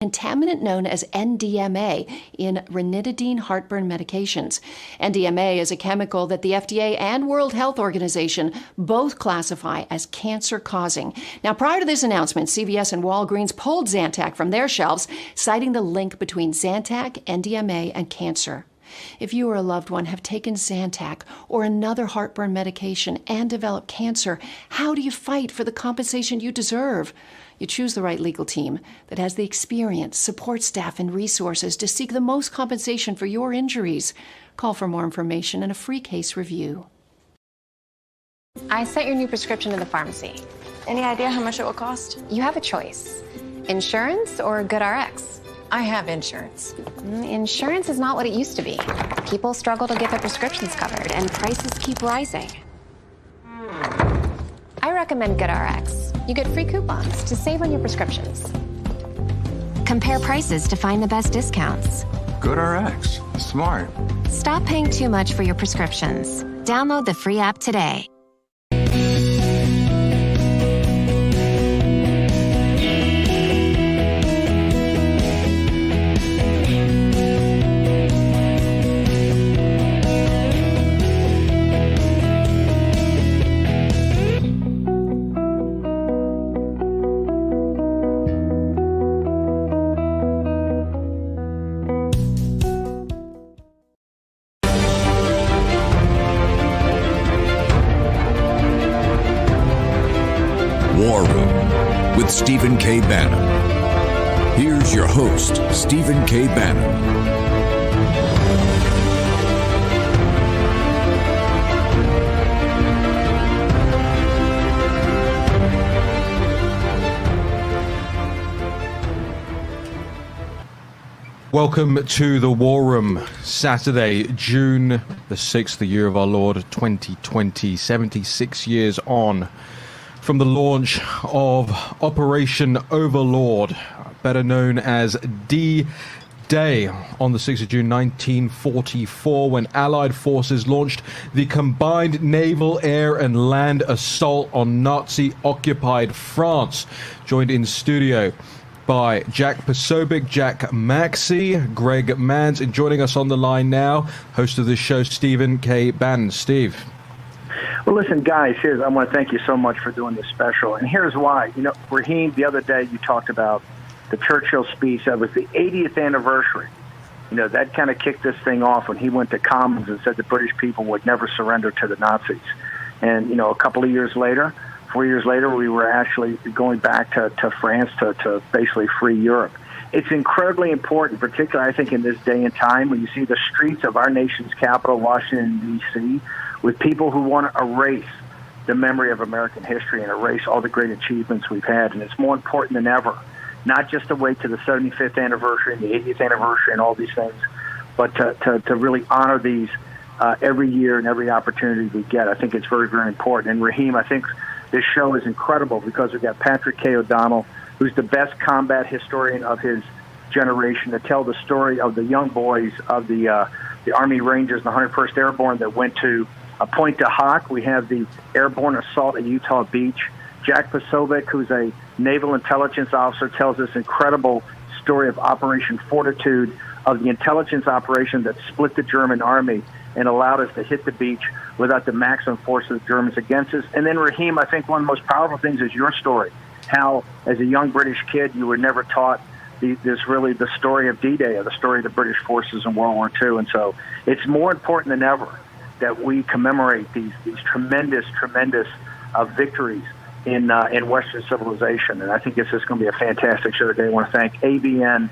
contaminant known as NDMA in ranitidine heartburn medications. NDMA is a chemical that the FDA and World Health Organization both classify as cancer-causing. Now, prior to this announcement, CVS and Walgreens pulled Zantac from their shelves, citing the link between Zantac, NDMA, and cancer. If you or a loved one have taken Zantac or another heartburn medication and developed cancer, how do you fight for the compensation you deserve? You choose the right legal team that has the experience, support staff, and resources to seek the most compensation for your injuries. Call for more information and a free case review. I sent your new prescription to the pharmacy. Any idea how much it will cost? You have a choice. Insurance or GoodRx? I have insurance. Insurance is not what it used to be. People struggle to get their prescriptions covered, and prices keep rising. I recommend GoodRx. You get free coupons to save on your prescriptions. Compare prices to find the best discounts. GoodRx. Smart. Stop paying too much for your prescriptions. Download the free app today. War Room with Stephen K. Bannon. Here's your host, Stephen K. Bannon. Welcome to the War Room. Saturday, June the 6th, the year of our Lord 2020, 76 years on from the launch of Operation Overlord, better known as D-Day, on the 6th of June 1944, when Allied forces launched the combined naval, air, and land assault on Nazi-occupied France. Joined in studio by Jack Posobiec, Jack Maxey, Greg Manns, and joining us on the line now, host of this show, Stephen K. Bannon. Steve. Well, listen, guys, I want to thank you so much for doing this special. And here's why. You know, Raheem, the other day you talked about the Churchill speech. That was the 80th anniversary. You know, that kind of kicked this thing off when he went to Commons and said the British people would never surrender to the Nazis. And, you know, a couple of years later, 4 years later, we were actually going back to France to basically free Europe. It's incredibly important, particularly, I think, in this day and time when you see the streets of our nation's capital, Washington, D.C., with people who want to erase the memory of American history and erase all the great achievements we've had. And it's more important than ever, not just to wait to the 75th anniversary and the 80th anniversary and all these things, but to really honor these every year and every opportunity we get. I think it's very, very important. And Raheem, I think this show is incredible because we've got Patrick K. O'Donnell, who's the best combat historian of his generation, to tell the story of the young boys of the Army Rangers, the 101st Airborne, that went to Pointe du Hoc. We have the airborne assault at Utah Beach. Jack Posobiec, who's a naval intelligence officer, tells this incredible story of Operation Fortitude, of the intelligence operation that split the German army and allowed us to hit the beach without the maximum force of the Germans against us. And then, Raheem, I think one of the most powerful things is your story, how, as a young British kid, you were never taught the story of D-Day, or the story of the British forces in World War II. And so it's more important than ever that we commemorate these tremendous victories in Western civilization. And I think this is going to be a fantastic show today. I want to thank ABN,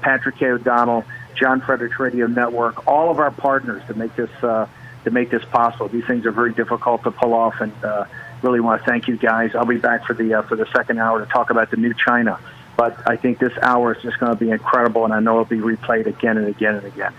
Patrick K. O'Donnell, John Fredericks Radio Network, all of our partners to make this possible. These things are very difficult to pull off, and really want to thank you guys. I'll be back for the second hour to talk about the new China. But I think this hour is just going to be incredible, and I know it'll be replayed again and again and again.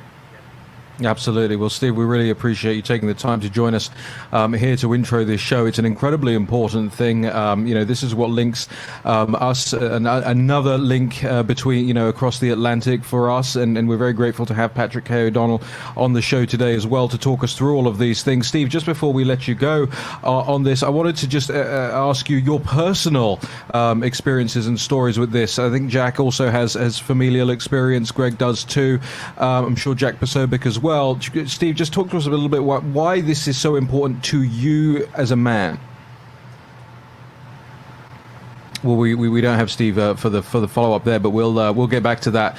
Absolutely. Well, Steve, we really appreciate you taking the time to join us here to intro this show. It's an incredibly important thing. This is what links us, another link between, across the Atlantic for us. And we're very grateful to have Patrick K. O'Donnell on the show today as well to talk us through all of these things. Steve, just before we let you go on this, I wanted to just ask you your personal experiences and stories with this. I think Jack also has familial experience. Greg does too. I'm sure Jack Posobiec as well. Steve, just talk to us a little bit why this is so important to you as a man. Well, we don't have Steve for the follow up there, but we'll get back to that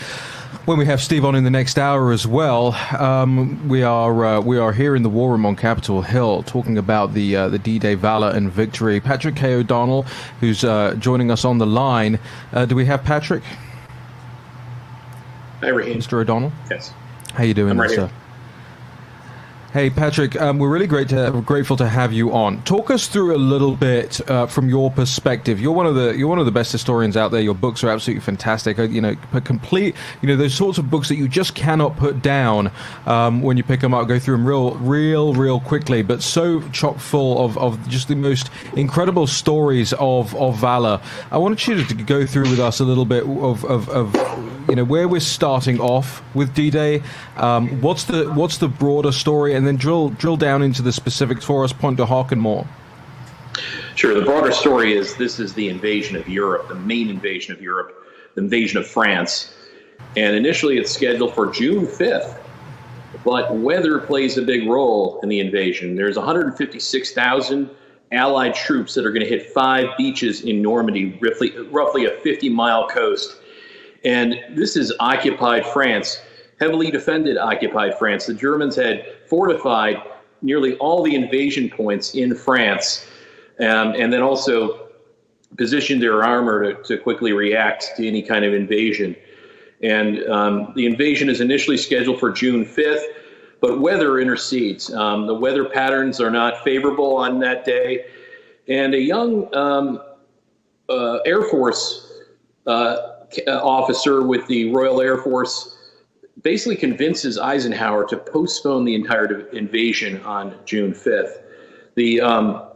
when we have Steve on in the next hour as well. We are here in the War Room on Capitol Hill talking about the D-Day valor and victory. Patrick K. O'Donnell, who's joining us on the line. Do we have Patrick? Hi, Raheem. Mr. O'Donnell. Yes. How you doing, I'm right sir? here. Hey, Patrick, we're really grateful to have you on. Talk us through a little bit from your perspective. You're one of the best historians out there. Your books are absolutely fantastic. Complete. Those sorts of books that you just cannot put down when you pick them up. Go through them real quickly, but so chock full of just the most incredible stories of valor. I wanted you to go through with us a little bit of where we're starting off with D-Day. What's the broader story? And then drill down into the specifics for us, point to Hawk and more. Sure. The broader story is this is the invasion of Europe, the main invasion of Europe, the invasion of France. And initially it's scheduled for June 5th. But weather plays a big role in the invasion. There's 156,000 Allied troops that are going to hit 5 beaches in Normandy, roughly a 50-mile coast. And this is occupied France. Heavily defended occupied France. The Germans had fortified nearly all the invasion points in France, and then also positioned their armor to quickly react to any kind of invasion. And the invasion is initially scheduled for June 5th, but weather intercedes. The weather patterns are not favorable on that day, and a young Air Force officer with the Royal Air Force basically convinces Eisenhower to postpone the entire invasion on June 5th. The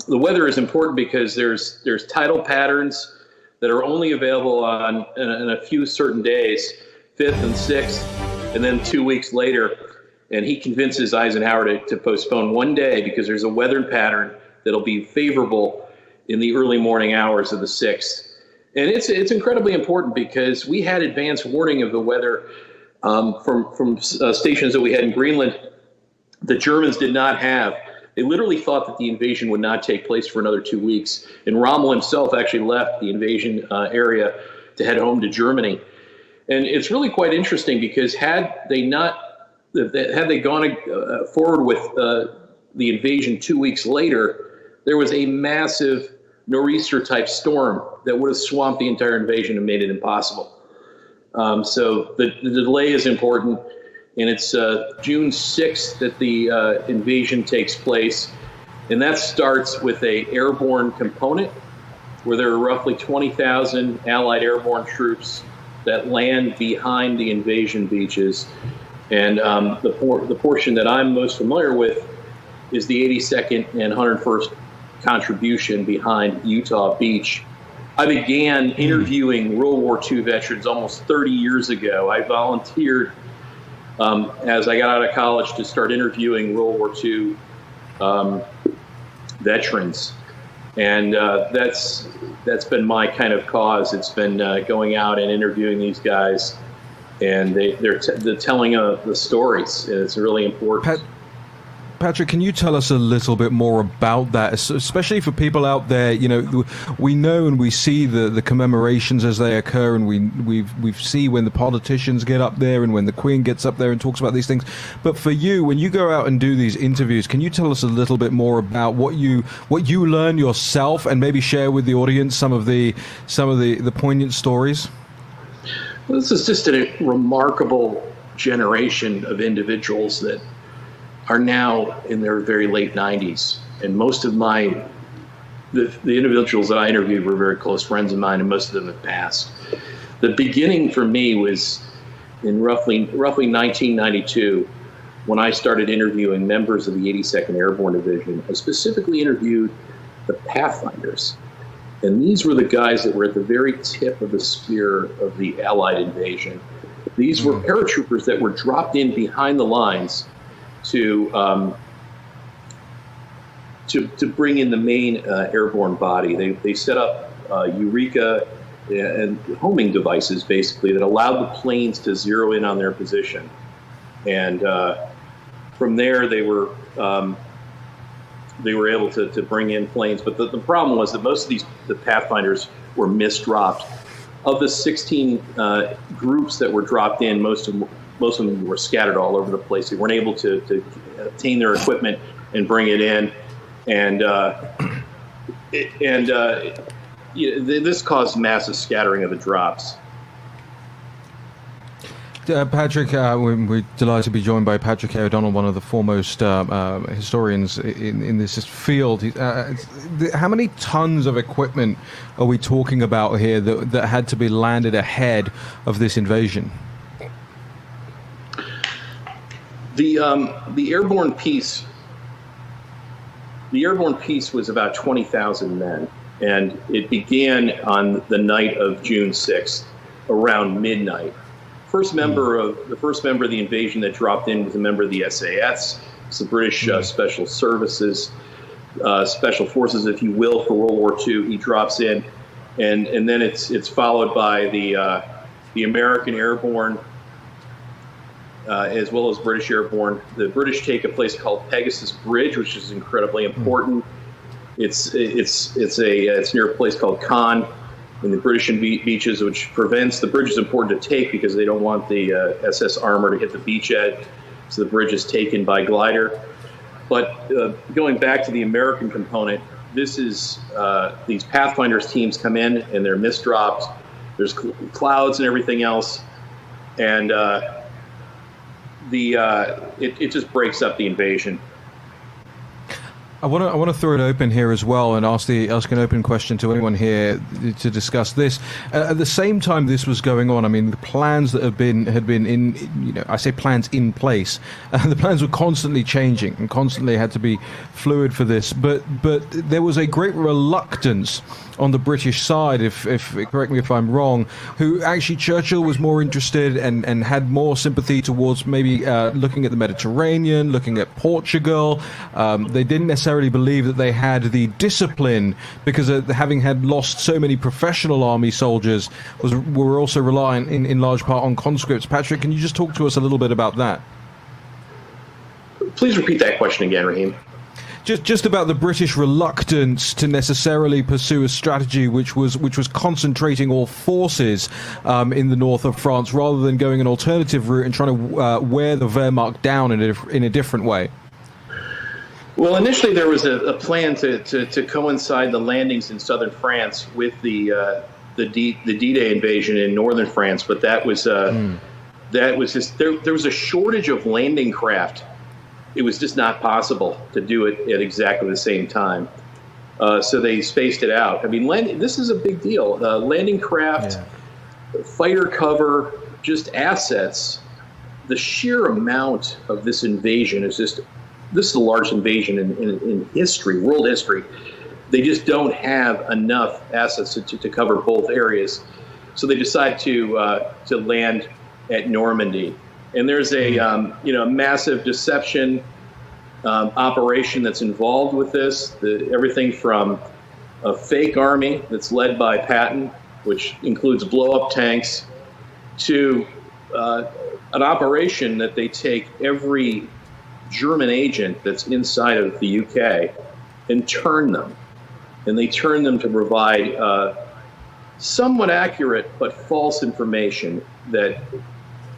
weather is important because there's tidal patterns that are only available on in a few certain days, 5th and 6th, and then 2 weeks later. And he convinces Eisenhower to postpone one day because there's a weather pattern that'll be favorable in the early morning hours of the 6th. And it's incredibly important because we had advance warning of the weather from stations that we had in Greenland. The Germans did not have. They literally thought that the invasion would not take place for another 2 weeks. And Rommel himself actually left the invasion area to head home to Germany. And it's really quite interesting because had they gone forward with the invasion 2 weeks later, there was a massive nor'easter-type storm that would have swamped the entire invasion and made it impossible. So the delay is important, and it's June 6th that the invasion takes place, and that starts with a airborne component where there are roughly 20,000 Allied airborne troops that land behind the invasion beaches. And the portion that I'm most familiar with is the 82nd and 101st contribution behind Utah Beach. I began interviewing World War II veterans almost 30 years ago. I volunteered as I got out of college to start interviewing World War II veterans. And that's been my kind of cause. It's been going out and interviewing these guys, and they're telling the stories. And it's really important. Patrick, can you tell us a little bit more about that, especially for people out there? We know and we see the commemorations as they occur, and we see when the politicians get up there and when the Queen gets up there and talks about these things. But for you, when you go out and do these interviews, can you tell us a little bit more about what you learn yourself, and maybe share with the audience some of the poignant stories? Well, this is just a remarkable generation of individuals that are now in their very late 90s. And most of the individuals that I interviewed were very close friends of mine, and most of them have passed. The beginning for me was in roughly 1992. when I started interviewing members of the 82nd Airborne Division, I specifically interviewed the Pathfinders. And these were the guys that were at the very tip of the spear of the Allied invasion. These were paratroopers that were dropped in behind the lines to bring in the main airborne body. They set up Eureka and homing devices, basically, that allowed the planes to zero in on their position. And from there, they were able to bring in planes. But the problem was that most of the Pathfinders were misdropped. Of the 16 groups that were dropped in, most of them were scattered all over the place. They weren't able to obtain their equipment and bring it in. And this caused massive scattering of the drops. Patrick, we're delighted to be joined by Patrick O'Donnell, one of the foremost historians in this field. How many tons of equipment are we talking about here that had to be landed ahead of this invasion? The airborne piece was about 20,000 men, and it began on the night of June 6th, around midnight. The first member of the invasion that dropped in was a member of the SAS. It's the British Special Services, Special Forces, if you will, for World War II. He drops in, and then it's followed by the American Airborne, as well as British Airborne. The British take a place called Pegasus Bridge, which is incredibly important. It's near a place called Caen in the British beaches, which prevents the bridge is important to take because they don't want the SS armor to hit the beachhead. So the bridge is taken by glider. But going back to the American component, this is these Pathfinders teams come in and they're misdropped. There's clouds and everything else, and it just breaks up the invasion. I want to throw it open here as well and ask an open question to anyone here to discuss this. At the same time this was going on, I mean, the plans that had been in, I say plans in place. The plans were constantly changing and constantly had to be fluid for this. But there was a great reluctance on the British side, if correct me if I'm wrong, who actually Churchill was more interested and had more sympathy towards maybe looking at the Mediterranean, looking at Portugal. They didn't necessarily believe that they had the discipline because having had lost so many professional army soldiers, were also reliant in large part on conscripts. Patrick, can you just talk to us a little bit about that? Please repeat that question again, Raheem. Just about the British reluctance to necessarily pursue a strategy which was concentrating all forces in the north of France, rather than going an alternative route and trying to wear the Wehrmacht down in a different way. Well, initially there was a plan to coincide the landings in southern France with the D-Day invasion in northern France, but that was just there was a shortage of landing craft. It was just not possible to do it at exactly the same time. So they spaced it out. I mean, this is a big deal. Landing craft, fighter cover, just assets. The sheer amount of this invasion is this is the largest invasion in history, world history. They just don't have enough assets to cover both areas. So they decide to land at Normandy. And there's a massive deception operation that's involved with this. Everything from a fake army that's led by Patton, which includes blow-up tanks, to an operation that they take every German agent that's inside of the UK and turn them. And they turn them to provide somewhat accurate but false information that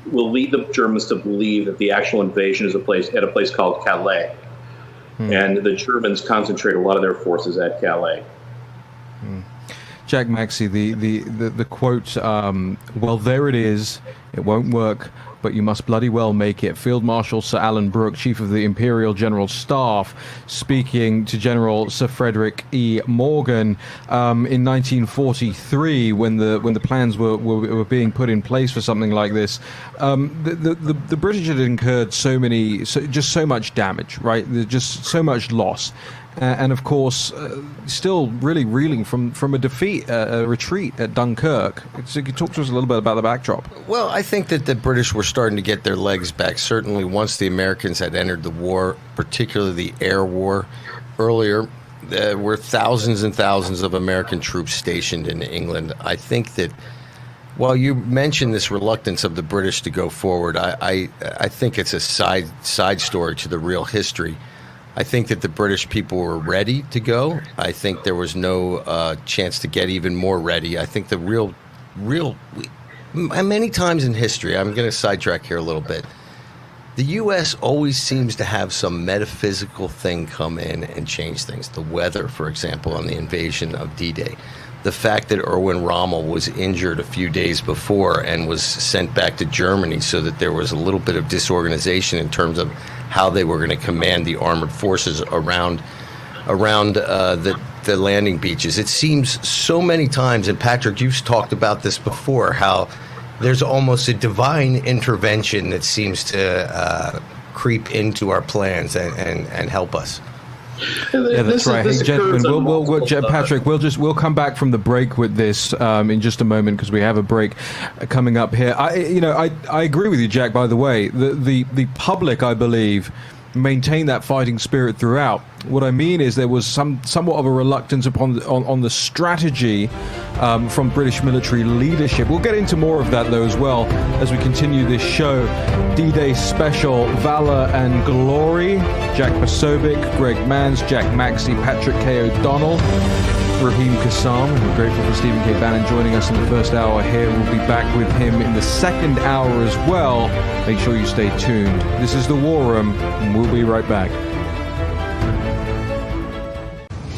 will lead the Germans to believe that the actual invasion is at a place called Calais. And the Germans concentrate a lot of their forces at Calais. Jack Maxey, the quote, well, there it is. It won't work, but you must bloody well make it. Field Marshal Sir Alan Brooke, Chief of the Imperial General Staff, speaking to General Sir Frederick E. Morgan in 1943, when the plans were being put in place for something like this. The British had incurred just so much damage, right? Just so much loss. And of course, still really reeling from a defeat, a retreat at Dunkirk. So you could talk to us a little bit about the backdrop. Well, I think that the British were starting to get their legs back. Certainly once the Americans had entered the war, particularly the air war. Earlier, there were thousands and thousands of American troops stationed in England. I think that while you mentioned this reluctance of the British to go forward, I think it's a side story to the real history. I think that the British people were ready to go. I think there was no chance to get even more ready. I think the real, many times in history, I'm going to sidetrack here a little bit, the U.S. always seems to have some metaphysical thing come in and change things. The weather, for example, on the invasion of D-Day. The fact that Erwin Rommel was injured a few days before and was sent back to Germany, so that there was a little bit of disorganization in terms of how they were going to command the armored forces around the landing beaches. It seems so many times, and Patrick, you've talked about this before, how there's almost a divine intervention that seems to creep into our plans and help us. Yeah, that's right. Hey, gentlemen, Patrick, we'll come back from the break with this in just a moment, because we have a break coming up here. I agree with you, Jack. By the way, the public, I believe, maintained that fighting spirit throughout. What I mean is there was somewhat of a reluctance on the strategy from British military leadership. We'll get into more of that, though, as well, as we continue this show. D-Day special, Valor and Glory. Jack Posobiec, Greg Manns, Jack Maxey, Patrick K. O'Donnell, Raheem Kassam. We're grateful for Stephen K. Bannon joining us in the first hour here. We'll be back with him in the second hour as well. Make sure you stay tuned. This is The War Room, and we'll be right back.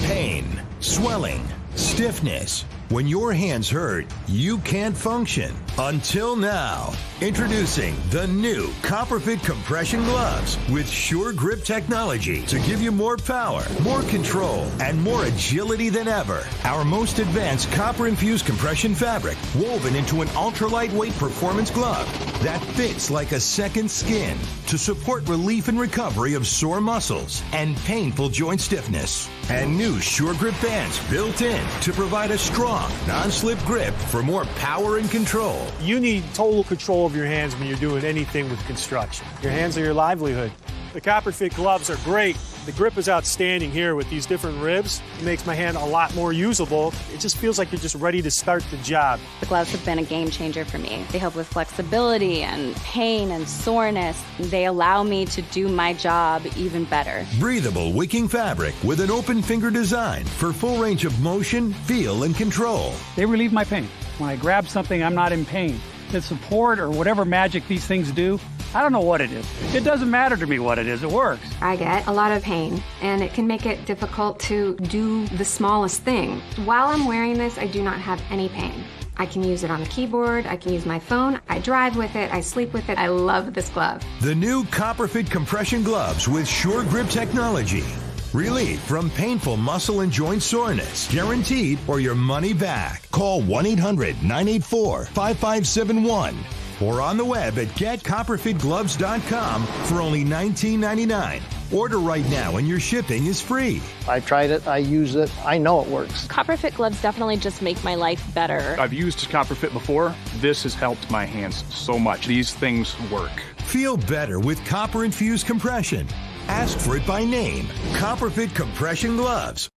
Pain, swelling, stiffness. When your hands hurt, you can't function. Until now. Introducing the new Copperfit compression gloves with Sure Grip technology to give you more power, more control, and more agility than ever. Our most advanced copper-infused compression fabric woven into an ultra-lightweight performance glove that fits like a second skin to support relief and recovery of sore muscles and painful joint stiffness. And new Sure Grip bands built in to provide a strong, non-slip grip for more power and control. You need total control of your hands when you're doing anything with construction. Your hands are your livelihood. The Copperfit gloves are great. The grip is outstanding here with these different ribs. It makes my hand a lot more usable. It just feels like you're just ready to start the job. The gloves have been a game changer for me. They help with flexibility and pain and soreness. They allow me to do my job even better. Breathable wicking fabric with an open finger design for full range of motion, feel, and control. They relieve my pain. When I grab something, I'm not in pain. The support or whatever magic these things do, I don't know what it is. It doesn't matter to me what it is. It works. I get a lot of pain, and it can make it difficult to do the smallest thing. While I'm wearing this, I do not have any pain. I can use it on the keyboard. I can use my phone. I drive with it. I sleep with it. I love this glove. The new Copperfit compression gloves with Sure Grip technology. Relief from painful muscle and joint soreness. Guaranteed or your money back. Call 1-800-984-5571 or on the web at getcopperfitgloves.com for only $19.99. Order right now and your shipping is free. I tried it. I use it. I know it works. Copperfit gloves definitely just make my life better. I've used Copperfit before. This has helped my hands so much. These things work. Feel better with copper-infused compression. Ask for it by name. Copperfit compression gloves.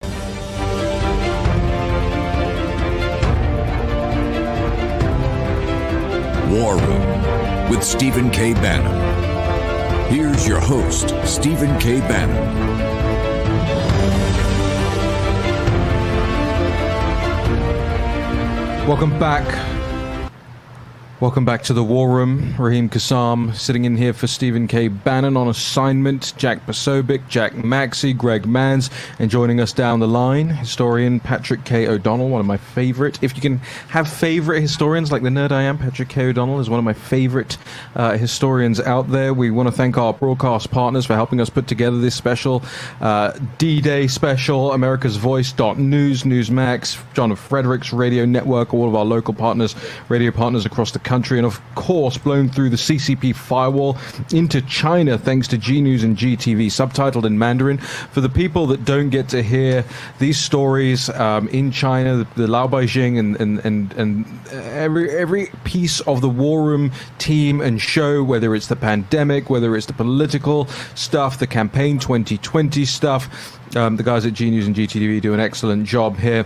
War Room with Stephen K. Bannon. Here's your host, Stephen K. Bannon. Welcome back. Welcome back to the War Room. Raheem Kassam sitting in here for Stephen K. Bannon on assignment. Jack Posobiec, Jack Maxey, Greg Manns, and joining us down the line, historian Patrick K. O'Donnell, one of my favorite. If you can have favorite historians like the nerd I am, Patrick K. O'Donnell is one of my favorite historians out there. We want to thank our broadcast partners for helping us put together this special D-Day special, America's Voice.news, Newsmax, John F. Frederick's Radio Network, all of our local partners, radio partners across the country, and of course blown through the CCP firewall into China thanks to G News and GTV, subtitled in Mandarin. For the people that don't get to hear these stories in China, the Lao Beijing and every piece of the War Room team and show, whether it's the pandemic, whether it's the political stuff, the campaign 2020 stuff, the guys at G News and GTV do an excellent job here.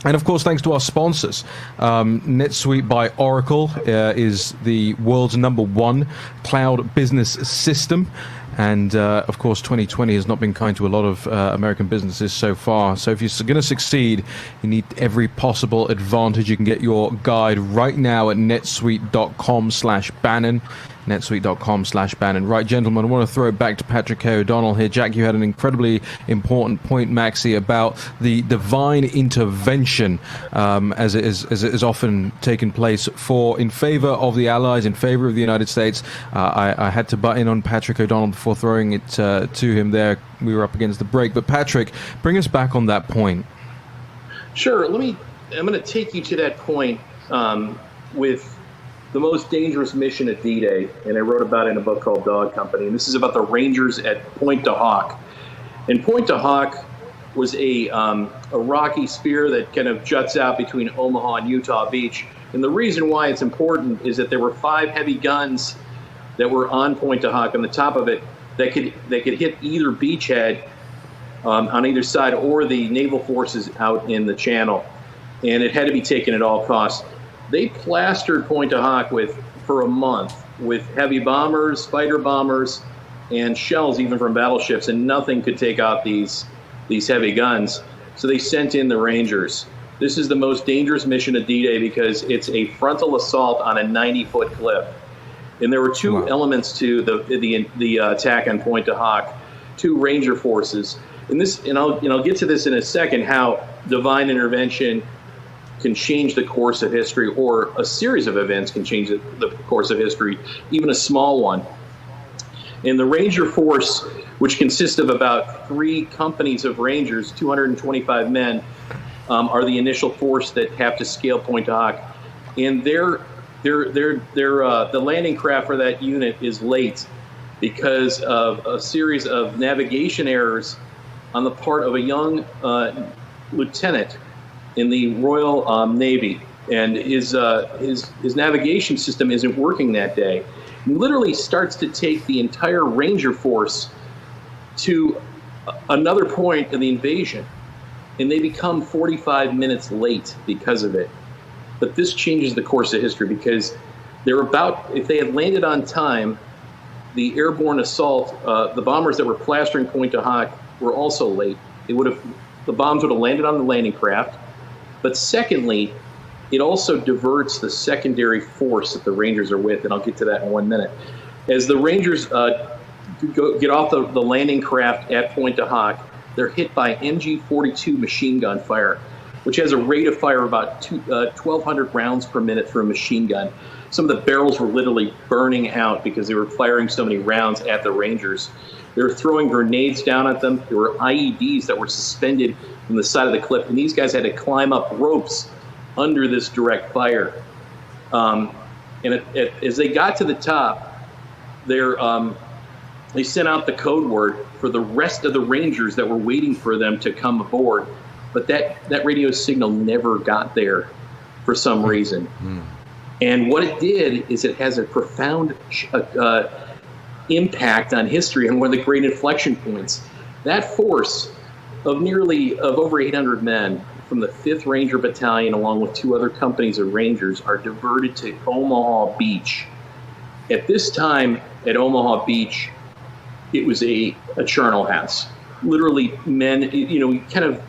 And of course, thanks to our sponsors. NetSuite by Oracle is the world's #1 cloud business system. And of course, 2020 has not been kind to a lot of American businesses so far. So if you're going to succeed, you need every possible advantage. You can get your guide right now at netsuite.com/Bannon. netsuite.com/Bannon. Right, gentlemen, I want to throw it back to Patrick K. O'Donnell here. Jack, you had an incredibly important point, Maxie, about the divine intervention as it is often taken place in favor of the Allies, in favor of the United States. I had to butt in on Patrick O'Donnell before throwing it to him there. We were up against the break. But Patrick, bring us back on that point. Sure. I'm going to take you to that point with the most dangerous mission at D-Day, and I wrote about it in a book called Dog Company. And this is about the Rangers at Pointe du Hoc. And Pointe du Hoc was a rocky sphere that kind of juts out between Omaha and Utah Beach. And the reason why it's important is that there were 5 heavy guns that were on Pointe du Hoc on the top of it that could hit either beachhead on either side or the naval forces out in the channel. And it had to be taken at all costs. They plastered Pointe du Hoc for a month with heavy bombers, fighter bombers, and shells even from battleships, and nothing could take out these heavy guns. So they sent in the Rangers. This is the most dangerous mission of D-Day because it's a frontal assault on a 90-foot cliff. And there were 2 elements to the attack on Pointe du Hoc, 2 Ranger forces. And I'll get to this in a second, how divine intervention can change the course of history, or a series of events can change the course of history, even a small one. And the Ranger force, which consists of about 3 companies of Rangers, 225 men, are the initial force that have to scale Pointe du Hoc. And the landing craft for that unit is late because of a series of navigation errors on the part of a young lieutenant in the Royal Navy, and his navigation system isn't working that day. He literally starts to take the entire Ranger force to another point in the invasion, and they become 45 minutes late because of it. But this changes the course of history because if they had landed on time, the airborne assault, the bombers that were plastering Pointe du Hoc were also late. The bombs would have landed on the landing craft. But secondly, it also diverts the secondary force that the Rangers are with, and I'll get to that in 1 minute. As the Rangers get off the landing craft at Pointe du Hoc, they're hit by MG-42 machine gun fire, which has a rate of fire of about 1,200 rounds per minute for a machine gun. Some of the barrels were literally burning out because they were firing so many rounds at the Rangers. They were throwing grenades down at them. There were IEDs that were suspended from the side of the cliff, and these guys had to climb up ropes under this direct fire. As they got to the top, they sent out the code word for the rest of the Rangers that were waiting for them to come aboard, but that radio signal never got there for some reason. And what it did is it has a profound impact on history and one of the great inflection points. That force of over 800 men from the 5th Ranger Battalion, along with 2 other companies of Rangers, are diverted to Omaha Beach. At this time at Omaha Beach, it was a charnel house. Literally, men, you kind of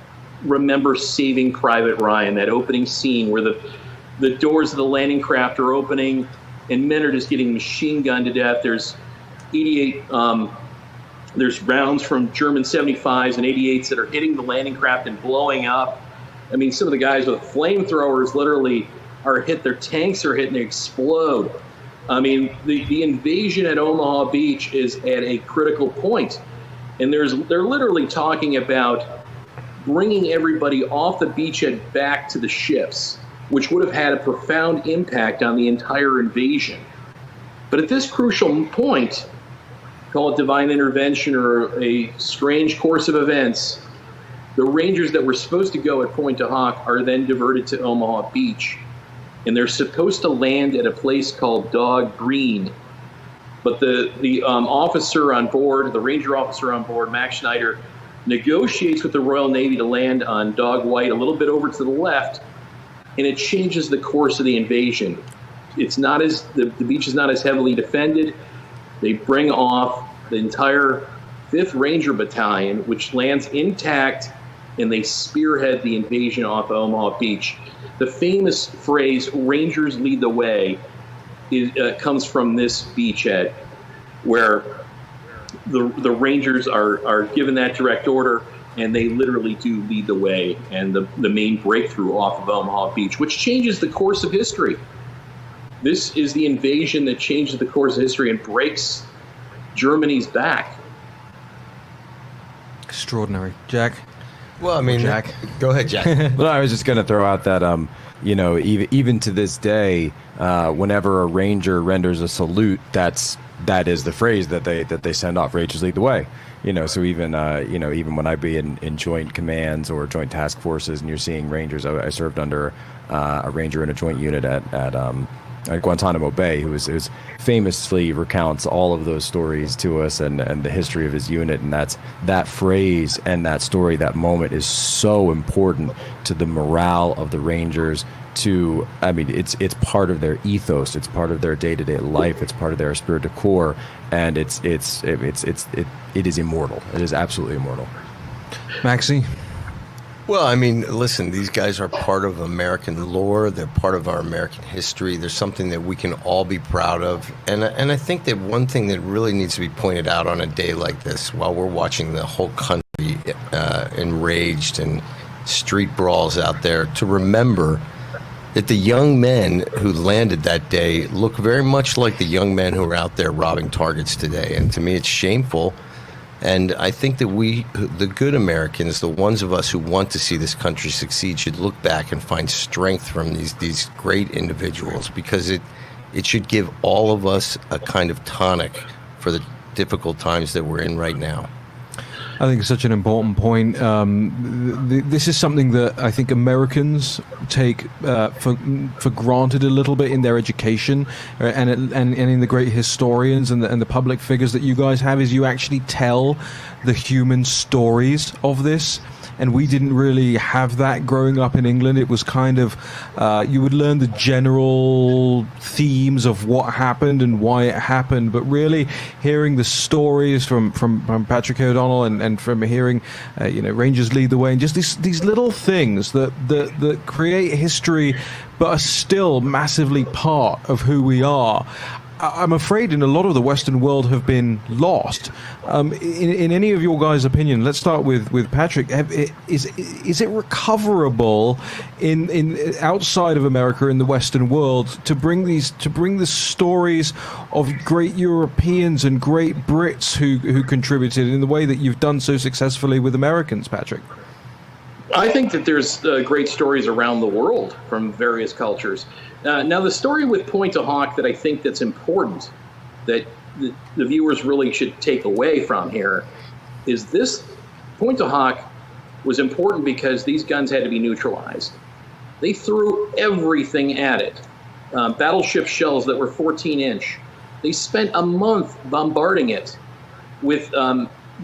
remember Saving Private Ryan, that opening scene where The doors of the landing craft are opening, and men are just getting machine gunned to death. There's 88, there's rounds from German 75s and 88s that are hitting the landing craft and blowing up. I mean, some of the guys with flamethrowers literally are hit, their tanks are hit and they explode. I mean, the invasion at Omaha Beach is at a critical point. And they're literally talking about bringing everybody off the beachhead back to the ships, which would have had a profound impact on the entire invasion. But at this crucial point, call it divine intervention or a strange course of events, the Rangers that were supposed to go at Pointe du Hoc are then diverted to Omaha Beach. And they're supposed to land at a place called Dog Green. But the officer on board, the Ranger officer on board, Max Schneider, negotiates with the Royal Navy to land on Dog White a little bit over to the left, and it changes the course of the invasion. It's not as the beach is not as heavily defended. They bring off the entire 5th Ranger Battalion, which lands intact, and they spearhead the invasion off Omaha Beach. The famous phrase, Rangers lead the way, comes from this beachhead, where the Rangers are given that direct order, and they literally do lead the way, and the main breakthrough off of Omaha Beach, which changes the course of history. This is the invasion that changes the course of history and breaks Germany's back. Extraordinary. Jack? Well, I mean, Jack. Go ahead, Jack. Well, I was just going to throw out that, even to this day, whenever a Ranger renders a salute, that is the phrase that they send off. Rangers lead the way. So even when I be in joint commands or joint task forces, and you're seeing Rangers, I served under a Ranger in a joint unit at Guantanamo Bay, who famously recounts all of those stories to us and the history of his unit, and that phrase and that story, that moment is so important to the morale of the Rangers. It's part of their ethos, it's part of their day-to-day life, it's part of their spirit de corps, and it is immortal. It is absolutely immortal. Maxie? Well, I mean, listen, these guys are part of American lore. They're part of our American history. There's something that we can all be proud of. And I think that one thing that really needs to be pointed out on a day like this, while we're watching the whole country enraged and street brawls out there, to remember that the young men who landed that day look very much like the young men who are out there robbing targets today. And to me, it's shameful. And I think that we, the good Americans, the ones of us who want to see this country succeed, should look back and find strength from these great individuals, because it should give all of us a kind of tonic for the difficult times that we're in right now. I think it's such an important point. This is something that I think Americans take for granted a little bit in their education, and in the great historians and the public figures that you guys have, is you actually tell the human stories of this. And we didn't really have that growing up in England. It was kind of, you would learn the general themes of what happened and why it happened, but really hearing the stories from Patrick O'Donnell and from hearing, Rangers lead the way, and just these little things that create history, but are still massively part of who we are. I'm afraid in a lot of the Western world have been lost. In any of your guys' opinion, let's start with Patrick. Is it recoverable in outside of America, in the Western world, to bring the stories of great Europeans and great Brits who contributed in the way that you've done so successfully with Americans, Patrick? I think that there's great stories around the world from various cultures. Now, the story with Pointe du Hoc that I think that's important, that the viewers really should take away from here, is this: Pointe du Hoc was important because these guns had to be neutralized. They threw everything at it. Battleship shells that were 14-inch. They spent a month bombarding it with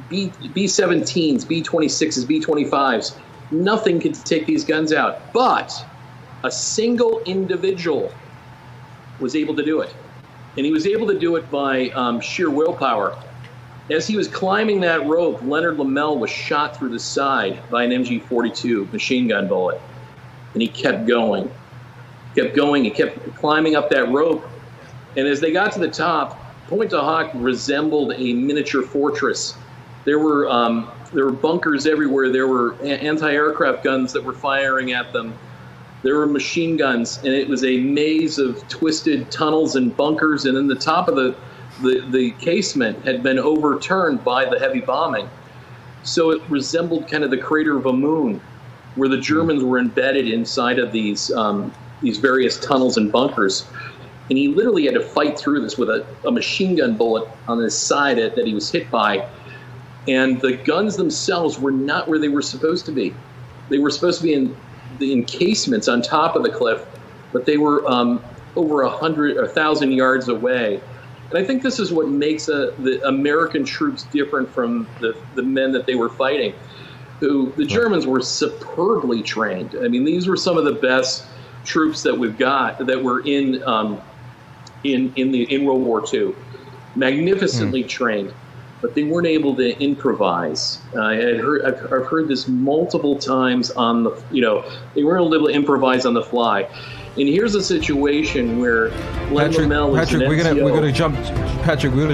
B-17s, B-26s, B-25s. Nothing could take these guns out, but a single individual was able to do it. And he was able to do it by sheer willpower. As he was climbing that rope, Leonard Lamel was shot through the side by an MG-42 machine gun bullet. And he kept going. kept going. He kept climbing up that rope. And as they got to the top, Pointe-du-Hoc resembled a miniature fortress. There were bunkers everywhere. There were anti-aircraft guns that were firing at them. There were machine guns, and it was a maze of twisted tunnels and bunkers. And then the top of the casement had been overturned by the heavy bombing. So it resembled kind of the crater of a moon, where the Germans were embedded inside of these various tunnels and bunkers. And he literally had to fight through this with a machine gun bullet on his side that he was hit by. And the guns themselves were not where they were supposed to be. They were supposed to be in the encasements on top of the cliff, but they were over 100 or 1,000 yards away. And I think this is what makes the American troops different from the men that they were fighting, who the Germans were superbly trained. I mean, these were some of the best troops that we've got that were in World War II, magnificently trained, but they weren't able to improvise. I've heard this multiple times they weren't able to improvise on the fly. And here's a we're going to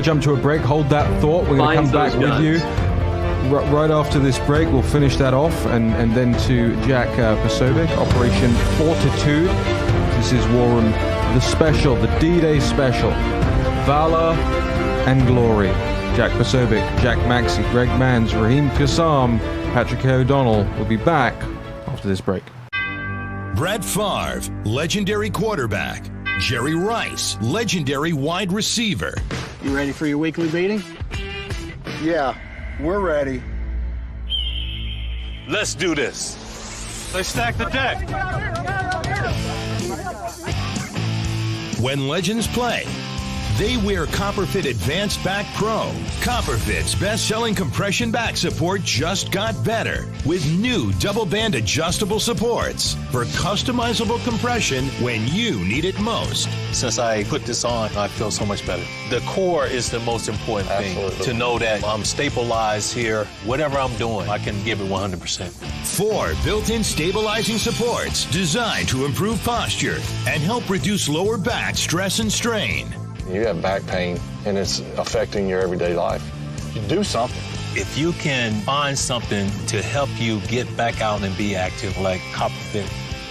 jump to a break. Hold that thought. We're going to come back with you right after this break. We'll finish that off, and then to Jack Posobiec, Operation Fortitude. This is War Room, the special, the D-Day special, Valor and Glory. Jack Posobiec, Jack Maxey, Greg Manns, Raheem Kassam, Patrick O'Donnell will be back after this break. Brett Favre, legendary quarterback. Jerry Rice, legendary wide receiver. You ready for your weekly meeting? Yeah, we're ready. Let's do this. Let's stack the deck. When legends play, they wear Copperfit Advanced Back Pro. Copperfit's best-selling compression back support just got better with new double-band adjustable supports for customizable compression when you need it most. Since I put this on, I feel so much better. The core is the most important thing. To know that I'm stabilized here. Whatever I'm doing, I can give it 100%. 4 built-in stabilizing supports designed to improve posture and help reduce lower back stress and strain. You have back pain, and it's affecting your everyday life. You do something. If you can find something to help you get back out and be active like Copperfit,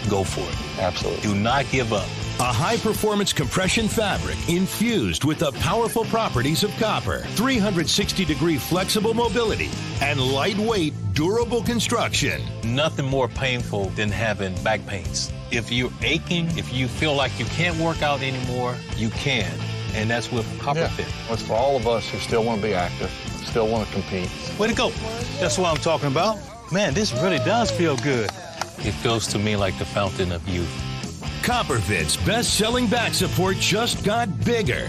go for it. Absolutely. Do not give up. A high-performance compression fabric infused with the powerful properties of copper, 360-degree flexible mobility, and lightweight, durable construction. Nothing more painful than having back pains. If you're aching, if you feel like you can't work out anymore, you can. And that's with Copperfit. Yeah. It's for all of us who still want to be active, still want to compete. Way to go. That's what I'm talking about. Man, this really does feel good. It feels to me like the fountain of youth. Copperfit's best-selling back support just got bigger,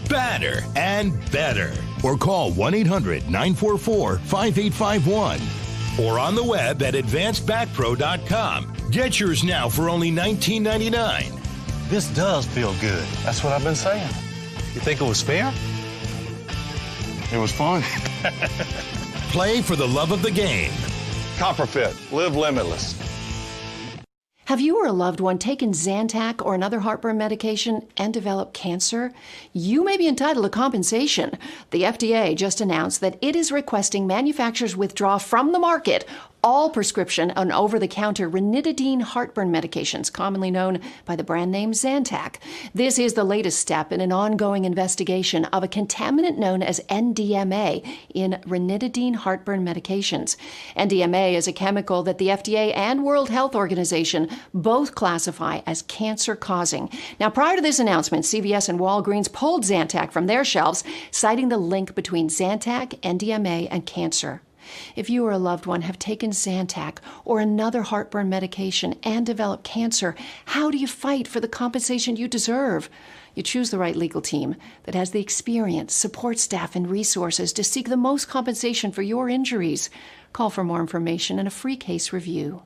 badder, and better. Or call 1-800-944-5851. Or on the web at advancedbackpro.com. Get yours now for only $19.99. This does feel good. That's what I've been saying. You think it was fair? It was fun. Play for the love of the game. Copperfit, live limitless. Have you or a loved one taken Zantac or another heartburn medication and developed cancer? You may be entitled to compensation. The FDA just announced that it is requesting manufacturers withdraw from the market all prescription and over-the-counter ranitidine heartburn medications, commonly known by the brand name Zantac. This is the latest step in an ongoing investigation of a contaminant known as NDMA in ranitidine heartburn medications. NDMA is a chemical that the FDA and World Health Organization both classify as cancer-causing. Now, prior to this announcement, CVS and Walgreens pulled Zantac from their shelves, citing the link between Zantac, NDMA, and cancer. If you or a loved one have taken Zantac or another heartburn medication and developed cancer, how do you fight for the compensation you deserve? You choose the right legal team that has the experience, support staff, and resources to seek the most compensation for your injuries. Call for more information and a free case review.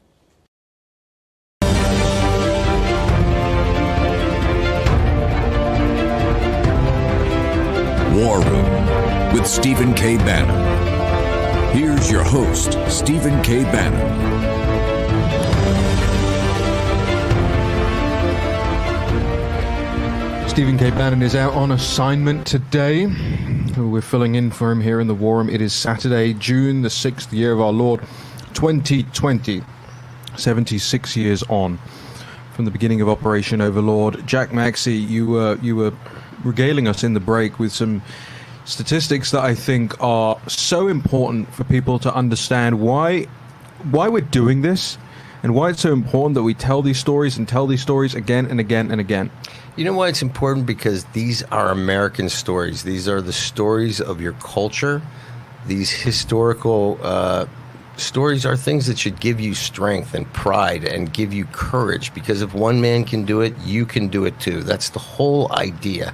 War Room with Stephen K. Bannon. Here's your host, Stephen K. Bannon. Stephen K. Bannon is out on assignment today. We're filling in for him here in the War Room. It is Saturday, June the 6th, year of our Lord, 2020. 76 years on from the beginning of Operation Overlord. Jack Maxey, you were regaling us in the break with some statistics that I think are so important for people to understand why we're doing this and why it's so important that we tell these stories again and again and again. You know why it's important? Because these are American stories. These are the stories of your culture. These historical stories are things that should give you strength and pride and give you courage, because if one man can do it, you can do it too. That's the whole idea.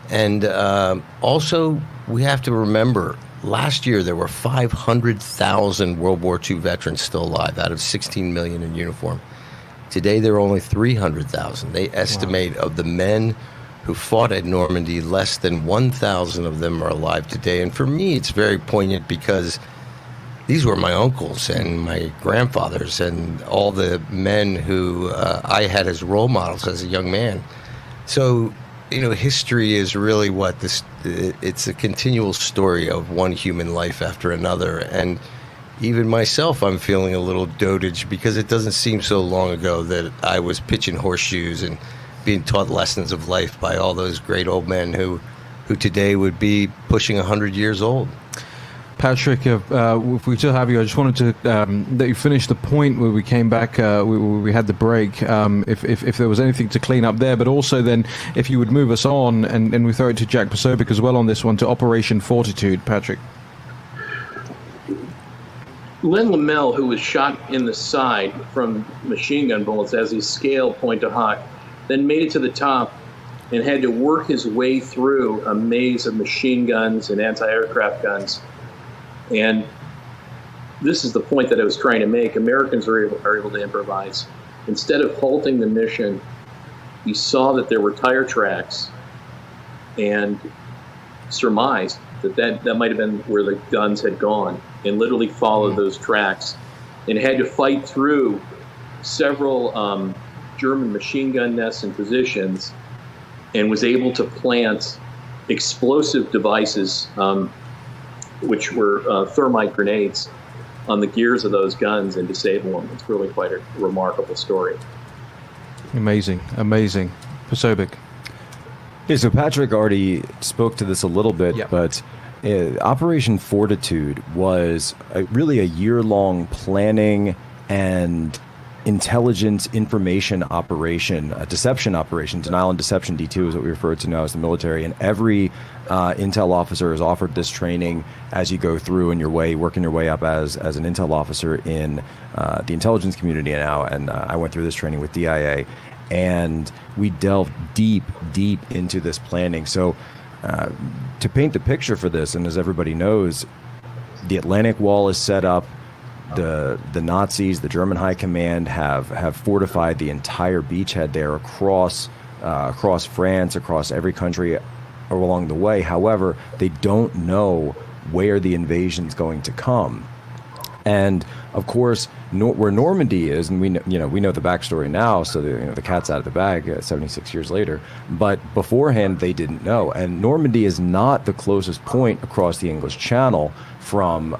And also, we have to remember, last year there were 500,000 World War II veterans still alive out of 16 million in uniform. Today there are only 300,000. They estimate of the men who fought at Normandy, less than 1,000 of them are alive today. And for me, it's very poignant because these were my uncles and my grandfathers and all the men who I had as role models as a young man. So, you know, history is really it's a continual story of one human life after another. And even myself, I'm feeling a little dotage because it doesn't seem so long ago that I was pitching horseshoes and being taught lessons of life by all those great old men who today would be pushing 100 years old. Patrick, if we still have you, I just wanted to that you finish the point where we came back, we had the break, if there was anything to clean up there, but also then if you would move us on, and we throw it to Jack Posobiec as well on this one, to Operation Fortitude. Patrick. Len Lamel, who was shot in the side from machine gun bullets as he scaled Point du Hoc, then made it to the top and had to work his way through a maze of machine guns and anti-aircraft guns. And this is the point that I was trying to make. Americans are able to improvise. Instead of halting the mission, he saw that there were tire tracks and surmised that might have been where the guns had gone, and literally followed those tracks and had to fight through several German machine gun nests and positions, and was able to plant explosive devices, which were thermite grenades, on the gears of those guns and disable them. It's really quite a remarkable story. Amazing. Posobiec. Yeah, so Patrick already spoke to this a little bit, but Operation Fortitude was really a year-long planning and intelligence information operation, a deception operation. Denial and deception, D2 is what we refer to now as the military. And every intel officer is offered this training as you go through and working your way up as an intel officer in the intelligence community now. And I went through this training with DIA, and we delved deep into this planning. So to paint the picture for this, and as everybody knows, the Atlantic Wall is set up. The Nazis, the German High Command, have fortified the entire beachhead there across France, across every country along the way. However, they don't know where the invasion's going to come. And of course, where Normandy is, and we know the backstory now, so the cat's out of the bag 76 years later. But beforehand, they didn't know. And Normandy is not the closest point across the English Channel from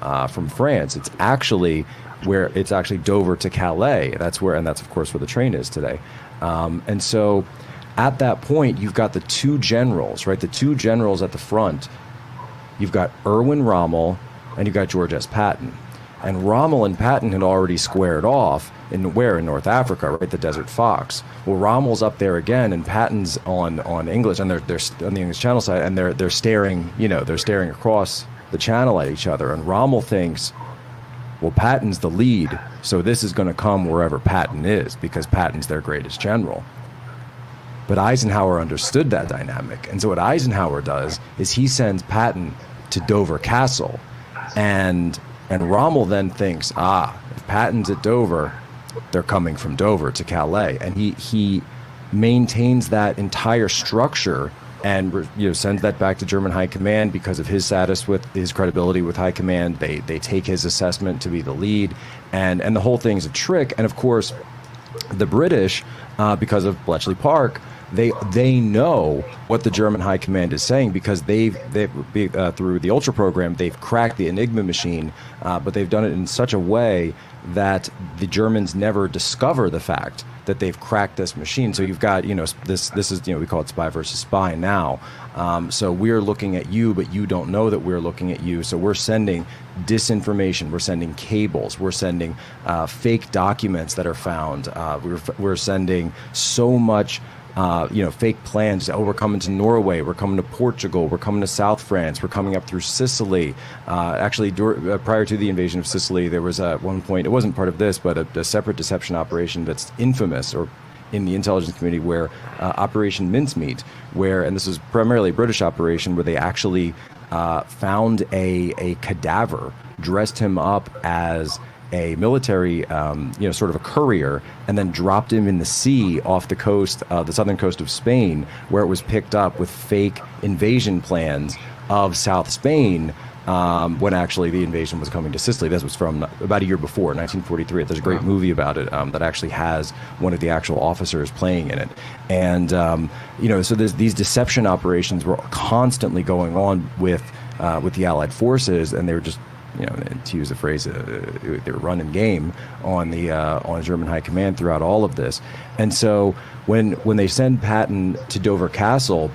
France. It's actually Dover to Calais. That's of course where the train is today. And so, at that point, you've got the two generals, right? The two generals at the front. You've got Erwin Rommel and you've got George S. Patton. And Rommel and Patton had already squared off in North Africa, right? The Desert Fox. Well, Rommel's up there again, and Patton's on English, and they're on the English Channel side, and they're staring, they're staring across the channel at each other. And Rommel thinks, well, Patton's the lead, so this is going to come wherever Patton is, because Patton's their greatest general. But Eisenhower understood that dynamic, and so what Eisenhower does is he sends Patton to Dover Castle, and Rommel then thinks, if Patton's at Dover, they're coming from Dover to Calais. And he maintains that entire structure and sends that back to German High Command because of his status with his credibility with High Command. They take his assessment to be the lead, and the whole thing's a trick. And of course, the British, because of Bletchley Park, they know what the German High Command is saying, because they've through the Ultra program, they've cracked the Enigma machine, but they've done it in such a way that the Germans never discover the fact that they've cracked this machine. So you've got, this is, we call it spy versus spy now. So we're looking at you, but you don't know that we're looking at you. So we're sending disinformation, we're sending cables, we're sending fake documents that are found. We're sending so much fake plans. Oh, we're coming to Norway, we're coming to Portugal, we're coming to South France, we're coming up through Sicily. Actually, prior to the invasion of Sicily, there was at one point, it wasn't part of this, but a separate deception operation that's infamous, or in the intelligence community, where Operation Mincemeat, and this was primarily a British operation, where they actually found a cadaver, dressed him up as a military, sort of a courier, and then dropped him in the sea off the coast, the southern coast of Spain, where it was picked up with fake invasion plans of South Spain, when actually the invasion was coming to Sicily. This was from about a year before, 1943. There's a great movie about it that actually has one of the actual officers playing in it. And, so there's these deception operations were constantly going on with the Allied forces, and they were just, to use the phrase, they were running game on the German High Command throughout all of this. And so when they send Patton to Dover Castle,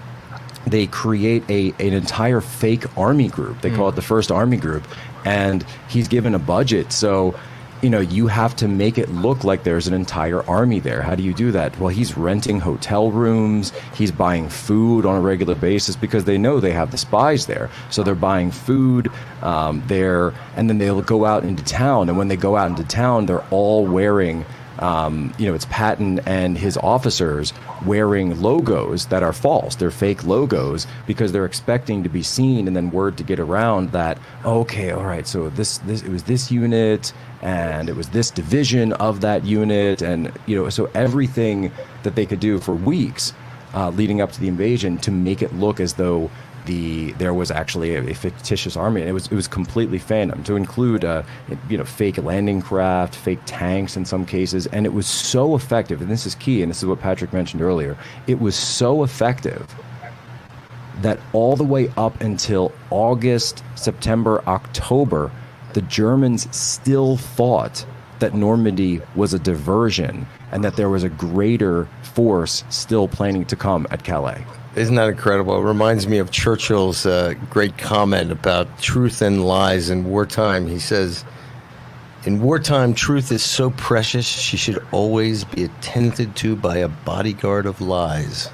they create an entire fake army group. They call it the First Army Group, and he's given a budget. So, you have to make it look like there's an entire army there. How do you do that? Well, he's renting hotel rooms. He's buying food on a regular basis, because they know they have the spies there. So they're buying food there, and then they'll go out into town. And when they go out into town, they're all wearing, it's Patton and his officers wearing logos that are false. They're fake logos, because they're expecting to be seen, and then word to get around that, okay, all right, so it was this unit, and it was this division of that unit, and so everything that they could do for weeks leading up to the invasion to make it look as though there was actually a fictitious army, and it was completely phantom, to include fake landing craft, fake tanks in some cases. And it was so effective, and this is key, and this is what Patrick mentioned earlier, it was so effective that all the way up until August, September, October, the Germans still thought that Normandy was a diversion, and that there was a greater force still planning to come at Calais. Isn't that incredible? It reminds me of Churchill's great comment about truth and lies in wartime. He says, in wartime, truth is so precious, she should always be attended to by a bodyguard of lies.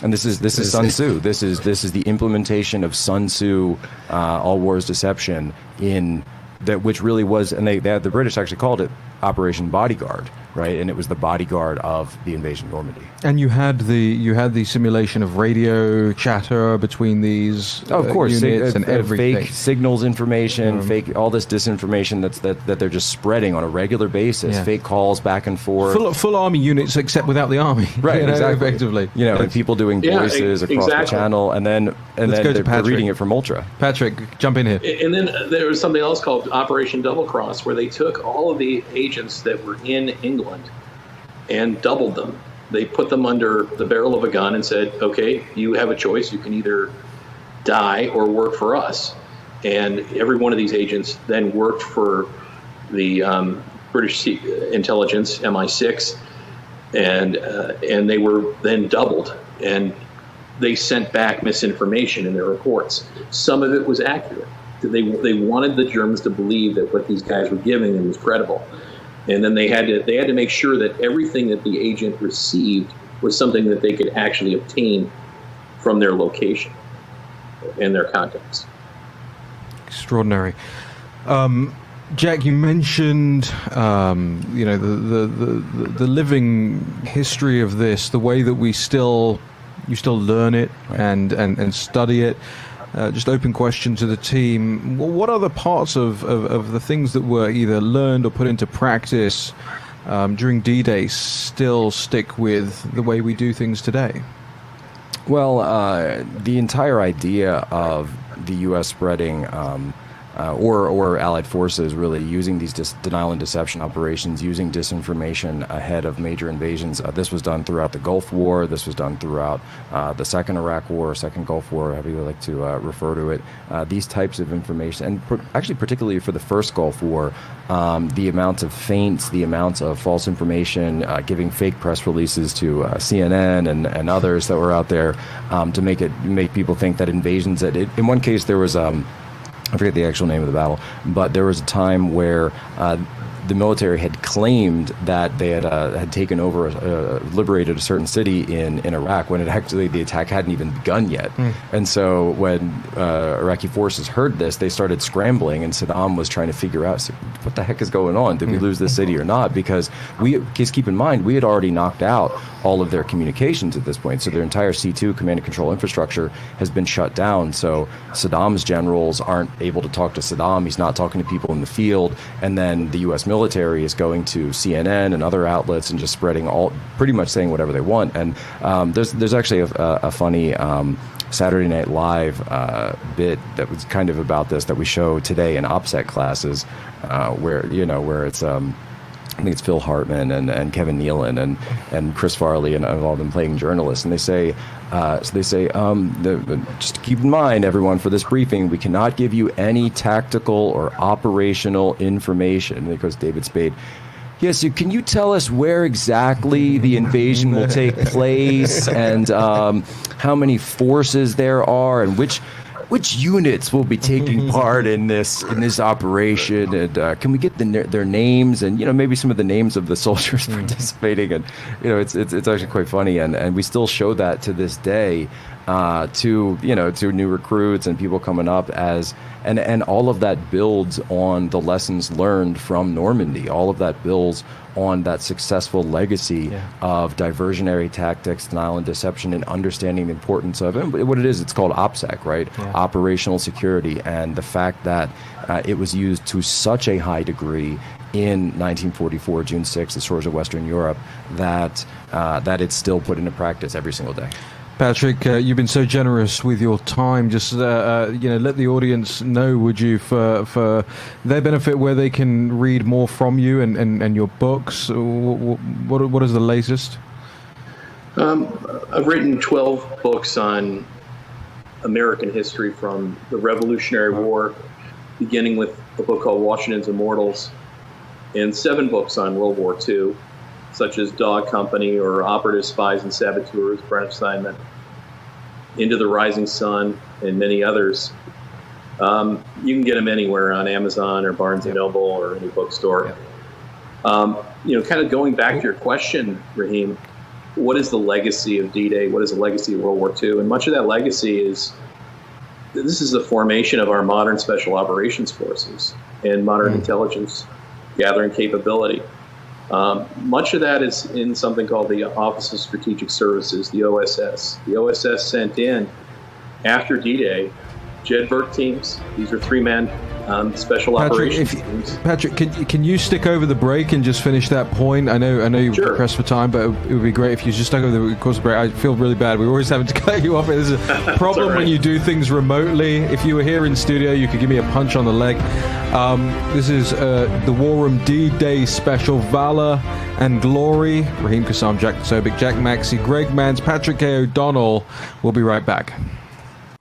And this is Sun Tzu. This is the implementation of Sun Tzu, all war is deception, in that, which really was, and the British actually called it Operation Bodyguard, right? And it was the bodyguard of the invasion of Normandy. And you had the simulation of radio chatter between these of course, units and everything. Fake signals information, fake all this disinformation that they're just spreading on a regular basis. Yeah. Fake calls back and forth. Full army units, except without the army. Right, exactly. Effectively. And people doing voices across the channel, and then they're reading it from Ultra. Patrick, jump in here. And then there was something else called Operation Double Cross, where they took all of the agents that were in England and doubled them. They put them under the barrel of a gun and said, okay, you have a choice. You can either die or work for us. And every one of these agents then worked for the British intelligence, MI6, and they were then doubled. And they sent back misinformation in their reports. Some of it was accurate. They wanted the Germans to believe that what these guys were giving them was credible. And then they had to make sure that everything that the agent received was something that they could actually obtain from their location and their contacts. Extraordinary. Jack, you mentioned the living history of this, the way that you still learn it and study it. Just open question to the team. What other parts of the things that were either learned or put into practice during D-Day still stick with the way we do things today? Well, the entire idea of the U.S. spreading or Allied forces really using these denial and deception operations, using disinformation ahead of major invasions. This was done throughout the Gulf War. This was done throughout the Second Iraq War, Second Gulf War, however you like to refer to it. These types of information, and actually particularly for the first Gulf War, the amount of feints, the amount of false information, giving fake press releases to CNN and others that were out there to make people think that invasions. In one case, there was I forget the actual name of the battle, but there was a time where the military had claimed that they had taken over, liberated a certain city in Iraq, when the attack hadn't even begun yet. And so when Iraqi forces heard this, they started scrambling, and Saddam was trying to figure out, what the heck is going on? Did we lose this city or not? Because keep in mind, we had already knocked out all of their communications at this point. So their entire C2 command and control infrastructure has been shut down. So Saddam's generals aren't able to talk to Saddam. He's not talking to people in the field. And then the U.S. military is going to CNN and other outlets and just spreading pretty much saying whatever they want. And there's actually a funny Saturday Night Live bit that was kind of about this that we show today in OPSEC classes, where it's I think it's Phil Hartman and Kevin Nealon and Chris Farley and all of them playing journalists, and they say, just keep in mind, everyone, for this briefing, we cannot give you any tactical or operational information. Because David Spade, yes, can you tell us where exactly the invasion will take place, and how many forces there are, and which units will be taking part in this operation, and can we get their names, and maybe some of the names of the soldiers participating, and it's actually quite funny, and we still show that to this day to new recruits and people coming up and all of that builds on the lessons learned from Normandy. All of that builds on that successful legacy of diversionary tactics, denial and deception, and understanding the importance of it. What it is, it's called OPSEC, right? Yeah. Operational security, and the fact that it was used to such a high degree in 1944, June 6th, the shores of Western Europe, that it's still put into practice every single day. Patrick, you've been so generous with your time. Just let the audience know, would you, for their benefit, where they can read more from you and your books. What is the latest? I've written 12 books on American history from the Revolutionary War, beginning with a book called Washington's Immortals, and 7 books on World War II, such as Dog Company or Operative Spies and Saboteurs, Branch Assignment, Into the Rising Sun, and many others. You can get them anywhere on Amazon or Barnes & Noble or any bookstore. Kind of going back to your question, Raheem, what is the legacy of D-Day? What is the legacy of World War II? And much of that legacy is the formation of our modern special operations forces and modern intelligence gathering capability. Much of that is in something called the Office of Strategic Services, the OSS. The OSS sent in, after D-Day, JEDVERT teams. These are 3-man special operations teams. Patrick, can you stick over the break and just finish that point? I know you're pressed for time, but it would be great if you just stuck over the course of the break. I feel really bad. We're always having to cut you off. There's a problem when you do things remotely. If you were here in studio, you could give me a punch on the leg. This is the War Room D-Day special, Valor and Glory. Raheem Kassam, Jack Sobick, Jack Maxey, Greg Mans, Patrick K. O'Donnell. We'll be right back.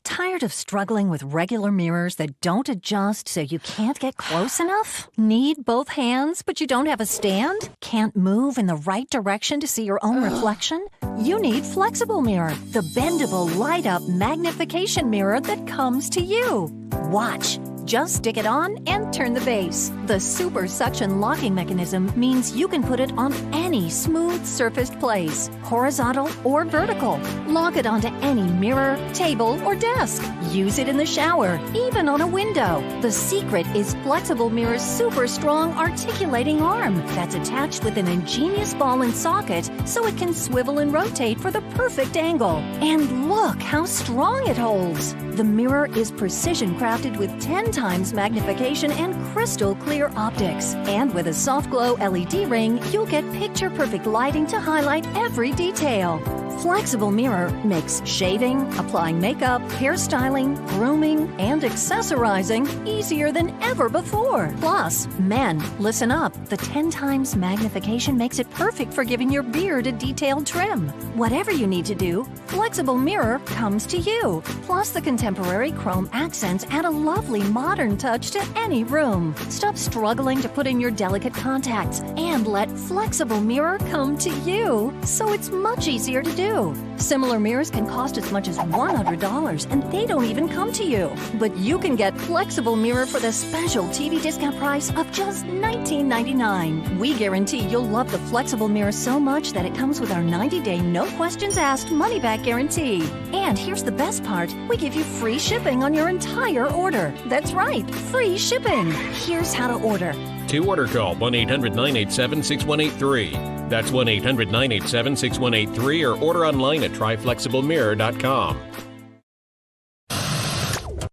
Tired of struggling with regular mirrors that don't adjust so you can't get close enough? Need both hands but you don't have a stand? Can't move in the right direction to see your own reflection? You need Flexible Mirror, the bendable, light-up magnification mirror that comes to you. Watch. Just stick it on and turn the base. The super suction locking mechanism means you can put it on any smooth surfaced place, horizontal or vertical. Lock it onto any mirror, table, or desk. Use it in the shower, even on a window. The secret is Flexible Mirror's super strong articulating arm that's attached with an ingenious ball and socket so it can swivel and rotate for the perfect angle. And look how strong it holds. The mirror is precision crafted with 10 times magnification and crystal clear optics. And with a soft glow LED ring, you'll get picture perfect lighting to highlight every detail. Flexible Mirror makes shaving, applying makeup, hairstyling, grooming, and accessorizing easier than ever before. Plus, men, listen up. The 10 times magnification makes it perfect for giving your beard a detailed trim. Whatever you need to do, Flexible Mirror comes to you. Plus, the contemporary chrome accents add a lovely modern touch to any room. Stop struggling to put in your delicate contacts and let Flexible Mirror come to you, so it's much easier to do. Similar mirrors can cost as much as $100, and they don't even come to you. But you can get Flexible Mirror for the special TV discount price of just $19.99. We guarantee you'll love the Flexible Mirror so much that it comes with our 90-day no questions asked money-back guarantee. And here's the best part. We give you free shipping on your entire order. That's right, free shipping. Here's how to order. To order, call 1-800-987-6183. That's 1-800-987-6183 or order online at tryflexiblemirror.com.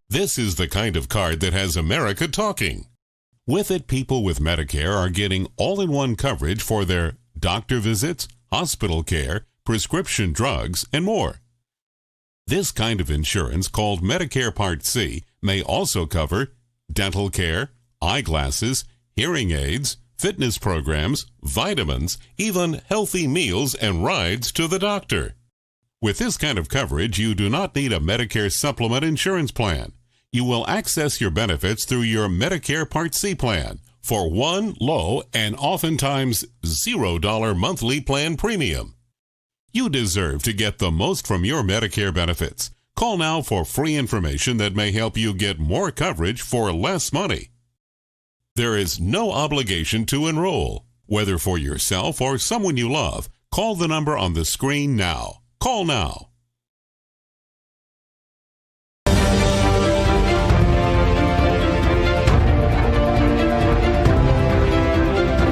This is the kind of card that has America talking. With it, people with Medicare are getting all-in-one coverage for their doctor visits, hospital care, prescription drugs, and more. This kind of insurance, called Medicare Part C, may also cover dental care, eyeglasses, hearing aids, fitness programs, vitamins, even healthy meals and rides to the doctor. With this kind of coverage, you do not need a Medicare supplement insurance plan. You will access your benefits through your Medicare Part C plan for one low and oftentimes $0 monthly plan premium. You deserve to get the most from your Medicare benefits. Call now for free information that may help you get more coverage for less money. There is no obligation to enroll, whether for yourself or someone you love. Call the number on the screen now. Call now.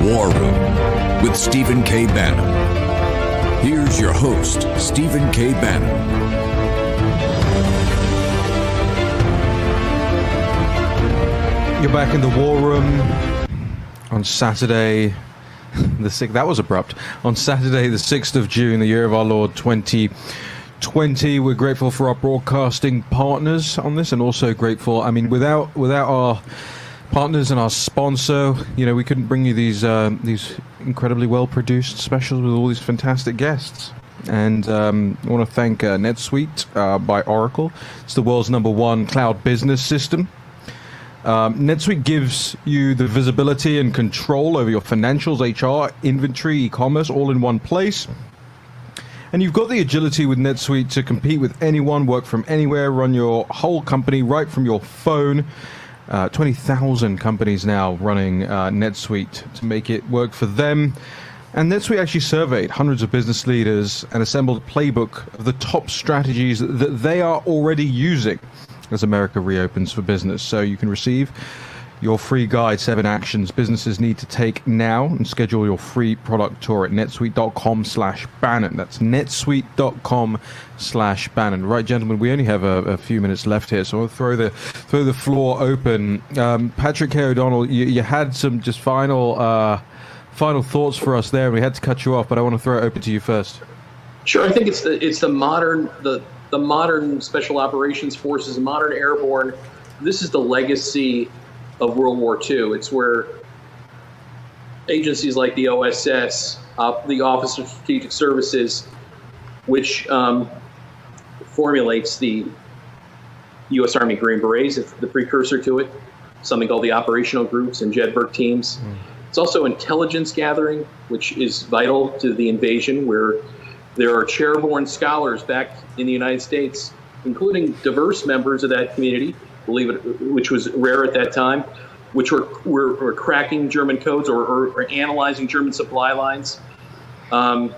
War Room with Stephen K. Bannon. Here's your host, Stephen K. Bannon. You're back in the War Room on Saturday, the 6th. That was abrupt. On Saturday, the 6th of June, the year of our Lord 2020. We're grateful for our broadcasting partners on this, and also grateful. I mean, without our partners and our sponsor, we couldn't bring you these incredibly well-produced specials with all these fantastic guests. And I want to thank NetSuite by Oracle. It's the world's #1 cloud business system. NetSuite gives you the visibility and control over your financials, HR, inventory, e-commerce, all in one place. And you've got the agility with NetSuite to compete with anyone, work from anywhere, run your whole company right from your phone. 20,000 companies now running NetSuite to make it work for them. And NetSuite actually surveyed hundreds of business leaders and assembled a playbook of the top strategies that they are already using as America reopens for business. So you can receive your free guide, 7 actions businesses need to take now, and schedule your free product tour at netsuite.com/Bannon. That's netsuite.com/Bannon. Right, gentlemen, we only have a few minutes left here, so I'll throw the floor open. Patrick K. O'Donnell, you had some just final thoughts for us there, and we had to cut you off, but I want to throw it open to you first. Sure, I think it's the modern special operations forces, modern airborne. This is the legacy of World War II. It's where agencies like the OSS, the Office of Strategic Services, which formulates the U.S. Army Green Berets, it's the precursor to it, something called the operational groups and Jedburgh teams. It's also intelligence gathering, which is vital to the invasion, where there are chairborne scholars back in the United States, including diverse members of that community, which was rare at that time, which were cracking German codes or analyzing German supply lines. I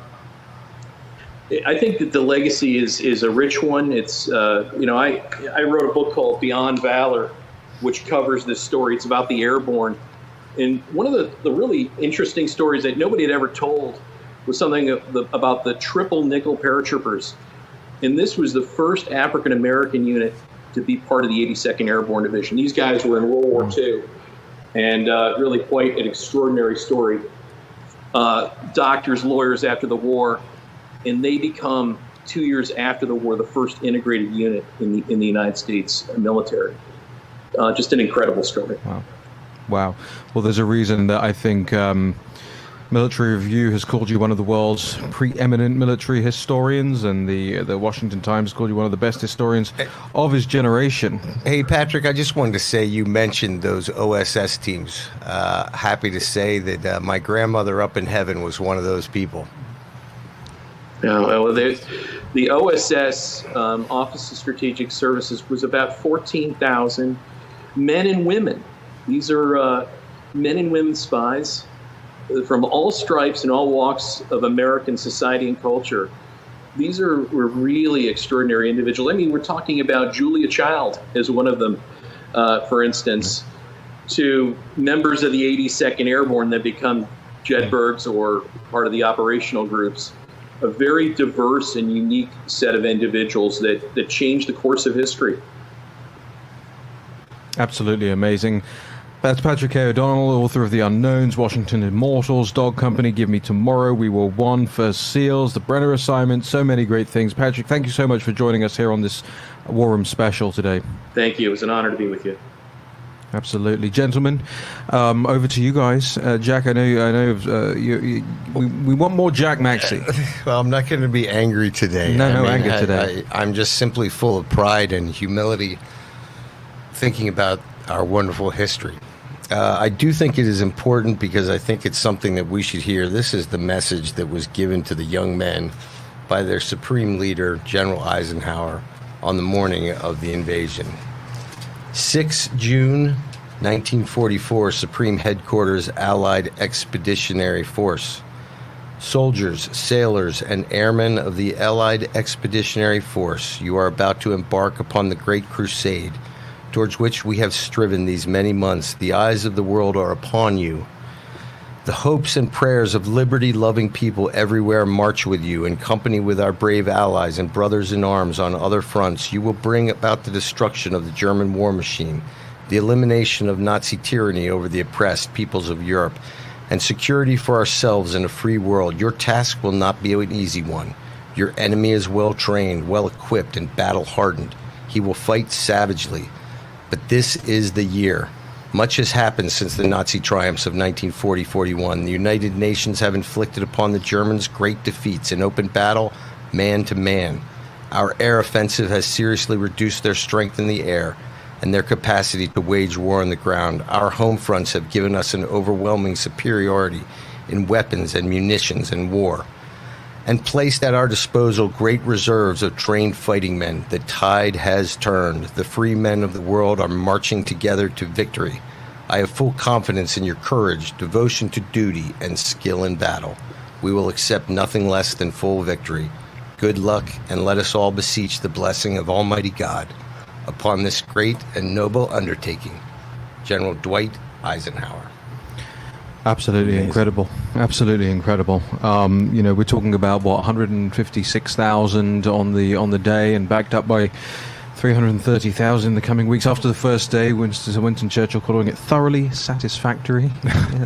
think that the legacy is a rich one. It's I wrote a book called Beyond Valor, which covers this story. It's about the airborne. And one of the really interesting stories that nobody had ever told was something about the triple nickel paratroopers. And this was the first African-American unit to be part of the 82nd Airborne Division. These guys were in World War II, and really quite an extraordinary story. Doctors, lawyers after the war, and they become 2 years after the war, the first integrated unit in the United States military. Just an incredible story. Wow. Well, there's a reason that I think Military Review has called you one of the world's preeminent military historians, and the Washington Times called you one of the best historians of his generation. Hey, Patrick, I just wanted to say you mentioned those OSS teams. Happy to say that my grandmother up in heaven was one of those people. Well, the OSS, Office of Strategic Services, was about 14,000 men and women. These are men and women spies from all stripes and all walks of American society and culture. These were really extraordinary individuals. I mean, we're talking about Julia Child as one of them, for instance, to members of the 82nd Airborne that become Jedburghs or part of the operational groups. A very diverse and unique set of individuals that changed the course of history. Absolutely amazing. That's Patrick A. O'Donnell, author of The Unknowns, Washington Immortals, Dog Company, Give Me Tomorrow, We Were One, First Seals, The Brenner Assignment, so many great things. Patrick, thank you so much for joining us here on this War Room special today. Thank you. It was an honor to be with you. Absolutely. Gentlemen, over to you guys. Jack, I know we want more Jack Maxey. Well, I'm not going to be angry today. No anger today. I'm just simply full of pride and humility thinking about our wonderful history. I do think it is important because I think it's something that we should hear. This is the message that was given to the young men by their supreme leader, General Eisenhower, on the morning of the invasion. 6 June 1944, Supreme Headquarters, Allied Expeditionary Force. Soldiers, sailors, and airmen of the Allied Expeditionary Force, you are about to embark upon the great crusade towards which we have striven these many months. The eyes of the world are upon you. The hopes and prayers of liberty-loving people everywhere march with you in company with our brave allies and brothers in arms on other fronts. You will bring about the destruction of the German war machine, the elimination of Nazi tyranny over the oppressed peoples of Europe, and security for ourselves in a free world. Your task will not be an easy one. Your enemy is well-trained, well-equipped, and battle-hardened. He will fight savagely. But this is the year. Much has happened since the Nazi triumphs of 1940-41. The United Nations have inflicted upon the Germans great defeats in open battle, man to man. Our air offensive has seriously reduced their strength in the air and their capacity to wage war on the ground. Our home fronts have given us an overwhelming superiority in weapons and munitions and war, and placed at our disposal great reserves of trained fighting men. The tide has turned. The free men of the world are marching together to victory. I have full confidence in your courage, devotion to duty, and skill in battle. We will accept nothing less than full victory. Good luck, and let us all beseech the blessing of Almighty God upon this great and noble undertaking. General Dwight Eisenhower. Absolutely amazing. Incredible. Absolutely incredible. We're talking about 156,000 on the day, and backed up by 330,000 in the coming weeks. After the first day, Winston Churchill calling it thoroughly satisfactory.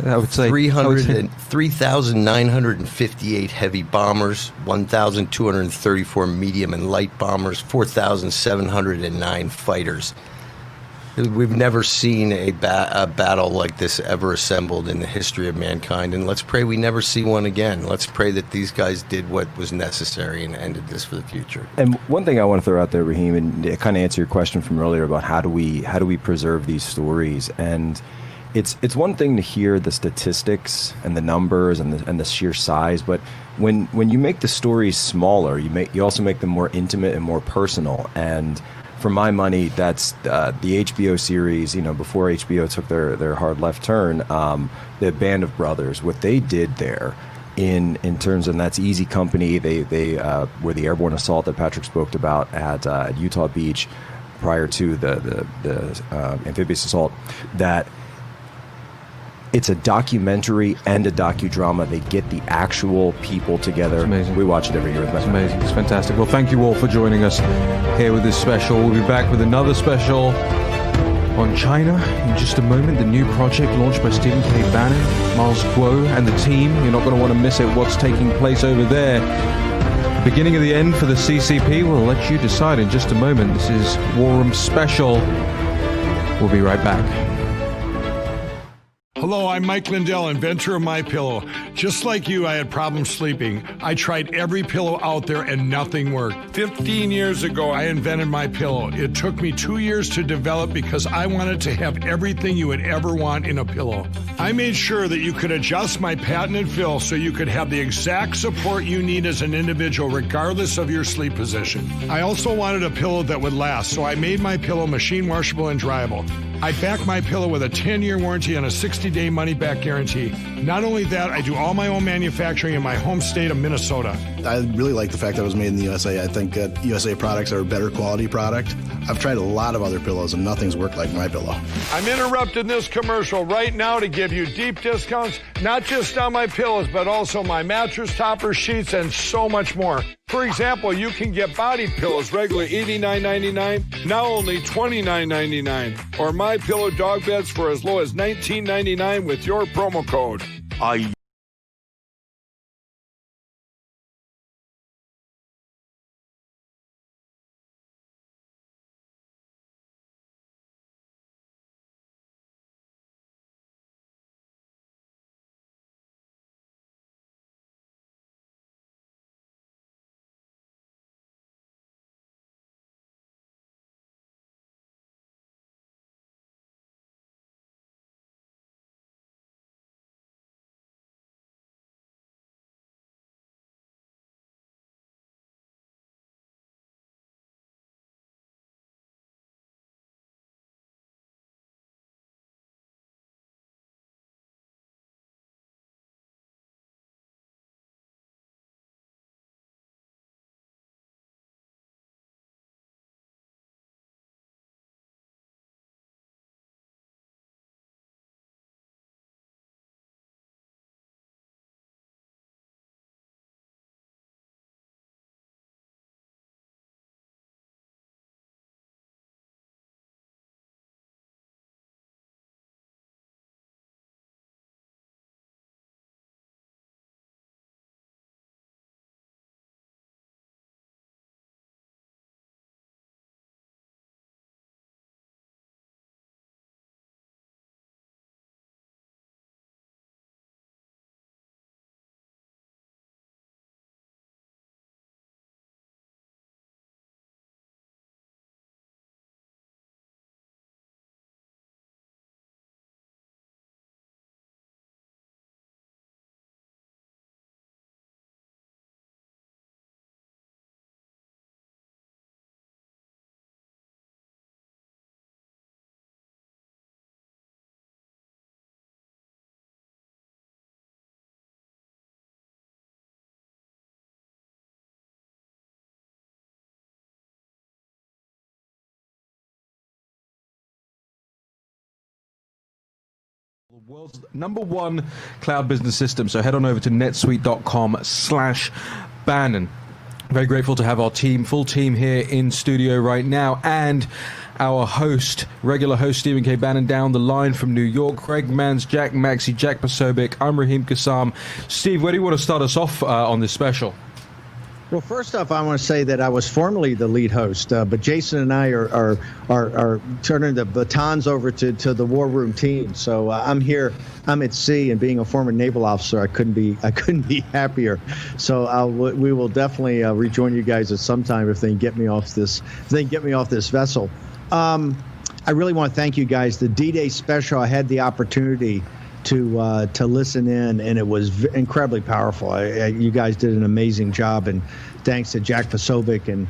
I would say 3,958 heavy bombers, 1,234 medium and light bombers, 4,709 fighters. We've never seen a battle like this ever assembled in the history of mankind, and let's pray we never see one again. Let's pray that these guys did what was necessary and ended this for the future. And one thing I want to throw out there, Raheem, and kind of answer your question from earlier about how do we preserve these stories. And it's one thing to hear the statistics and the numbers and the sheer size, but when you make the stories smaller, you also make them more intimate and more personal. And for my money, that's the HBO series, before HBO took their hard left turn, the Band of Brothers, what they did there in terms of, and that's Easy Company, they were the airborne assault that Patrick spoke about at Utah Beach prior to the amphibious assault, that it's a documentary and a docudrama. They get the actual people together. It's amazing. We watch it every year. It's amazing. It's fantastic. Well, thank you all for joining us here with this special. We'll be back with another special on China in just a moment. The new project launched by Stephen K. Bannon, Miles Guo, and the team. You're not going to want to miss it. What's taking place over there? Beginning of the end for the CCP, we'll let you decide in just a moment. This is War Room Special. We'll be right back. Hello, I'm Mike Lindell, inventor of MyPillow. Just like you, I had problems sleeping. I tried every pillow out there and nothing worked. 15 years ago, I invented MyPillow. It took me 2 years to develop because I wanted to have everything you would ever want in a pillow. I made sure that you could adjust my patented fill so you could have the exact support you need as an individual, regardless of your sleep position. I also wanted a pillow that would last, so I made MyPillow machine washable and dryable. I back MyPillow with a 10-year warranty and a 60-day money-back guarantee. Not only that, I do all my own manufacturing in my home state of Minnesota. I really like the fact that it was made in the USA. I think that USA products are a better quality product. I've tried a lot of other pillows, and nothing's worked like MyPillow. I'm interrupting this commercial right now to give you deep discounts, not just on my pillows, but also my mattress toppers, sheets, and so much more. For example, you can get body pillows regularly $89.99, now only $29.99, or MyPillow dog beds for as low as $19.99 with your promo code. The world's #1 cloud business system. So head on over to netsuite.com/Bannon. Very grateful to have our team, full team here in studio right now, and our host, regular host Stephen K. Bannon down the line from New York, Greg Mans, Jack Maxey, Jack Posobiec, I'm Raheem Kassam. Steve, where do you want to start us off on this special? Well, first off, I want to say that I was formerly the lead host, but Jason and I are turning the batons over to the War Room team. So I'm here. I'm at sea, and being a former naval officer, I couldn't be happier. So we will definitely rejoin you guys at some time if they can get me off this. If they can get me off this vessel. I really want to thank you guys. The D-Day special, I had the opportunity to listen in, and it was incredibly powerful. You guys did an amazing job, and thanks to Jack Posobiec and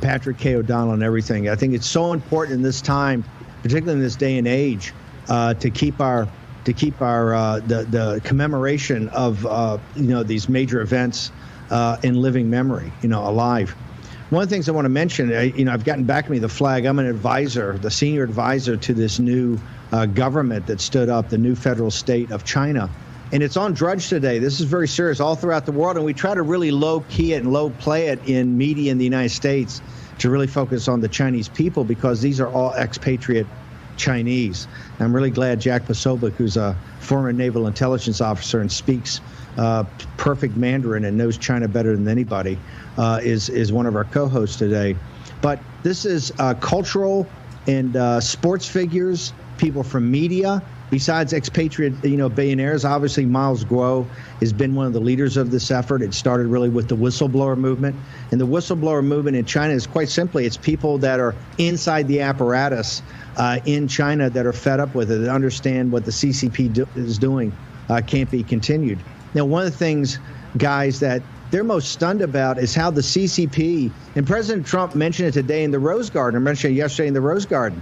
Patrick K. O'Donnell and everything. I think it's so important in this time, particularly in this day and age, to keep the commemoration of these major events in living memory, alive. One of the things I want to mention, I've gotten back to me the flag. I'm an advisor, the senior advisor to this new government that stood up, the new federal state of China. And it's on Drudge today. This is very serious all throughout the world. And we try to really low-key it and low-play it in media in the United States to really focus on the Chinese people, because these are all expatriate Chinese. I'm really glad Jack Posobiec, who's a former naval intelligence officer and speaks perfect Mandarin and knows China better than anybody, is one of our co-hosts today. But this is cultural and sports figures, people from media, besides expatriate, billionaires. Obviously, Miles Guo has been one of the leaders of this effort. It started really with the whistleblower movement. And the whistleblower movement in China is quite simply, it's people that are inside the apparatus in China that are fed up with it, that understand what the CCP is doing can't be continued. Now, one of the things, guys, that they're most stunned about is how the CCP, and President Trump mentioned it today in the Rose Garden, I mentioned it yesterday in the Rose Garden,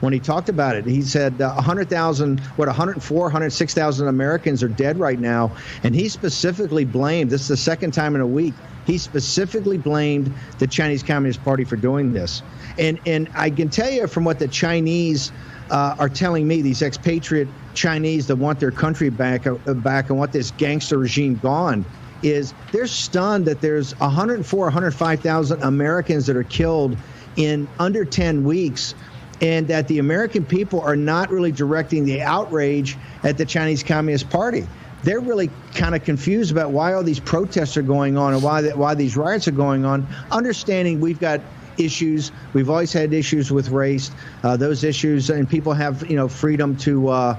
when he talked about it. He said 106,000 Americans are dead right now. And he specifically blamed, this is the second time in a week, he specifically blamed the Chinese Communist Party for doing this. And I can tell you from what the Chinese are telling me, these expatriate Chinese that want their country back and want this gangster regime gone, is they're stunned that there's 105,000 Americans that are killed in under 10 weeks, and that the American people are not really directing the outrage at the Chinese Communist Party. They're really kind of confused about why all these protests are going on and why these riots are going on, understanding we've got issues. We've always had issues with race, those issues, and people have freedom to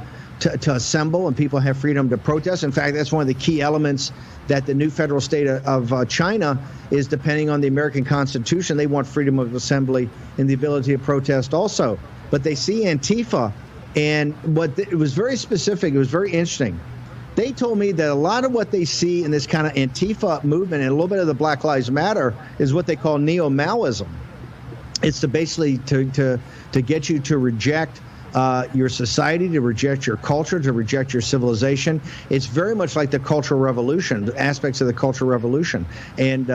assemble, and people have freedom to protest. In fact, that's one of the key elements that the new federal state of China is depending on the American Constitution. They want freedom of assembly and the ability to protest also. But they see Antifa, and it was very specific. It was very interesting. They told me that a lot of what they see in this kind of Antifa movement and a little bit of the Black Lives Matter is what they call neo-Maoism. It's to basically to get you to reject your society, to reject your culture, to reject your civilization. It's very much like the Cultural Revolution, the aspects of the Cultural Revolution. And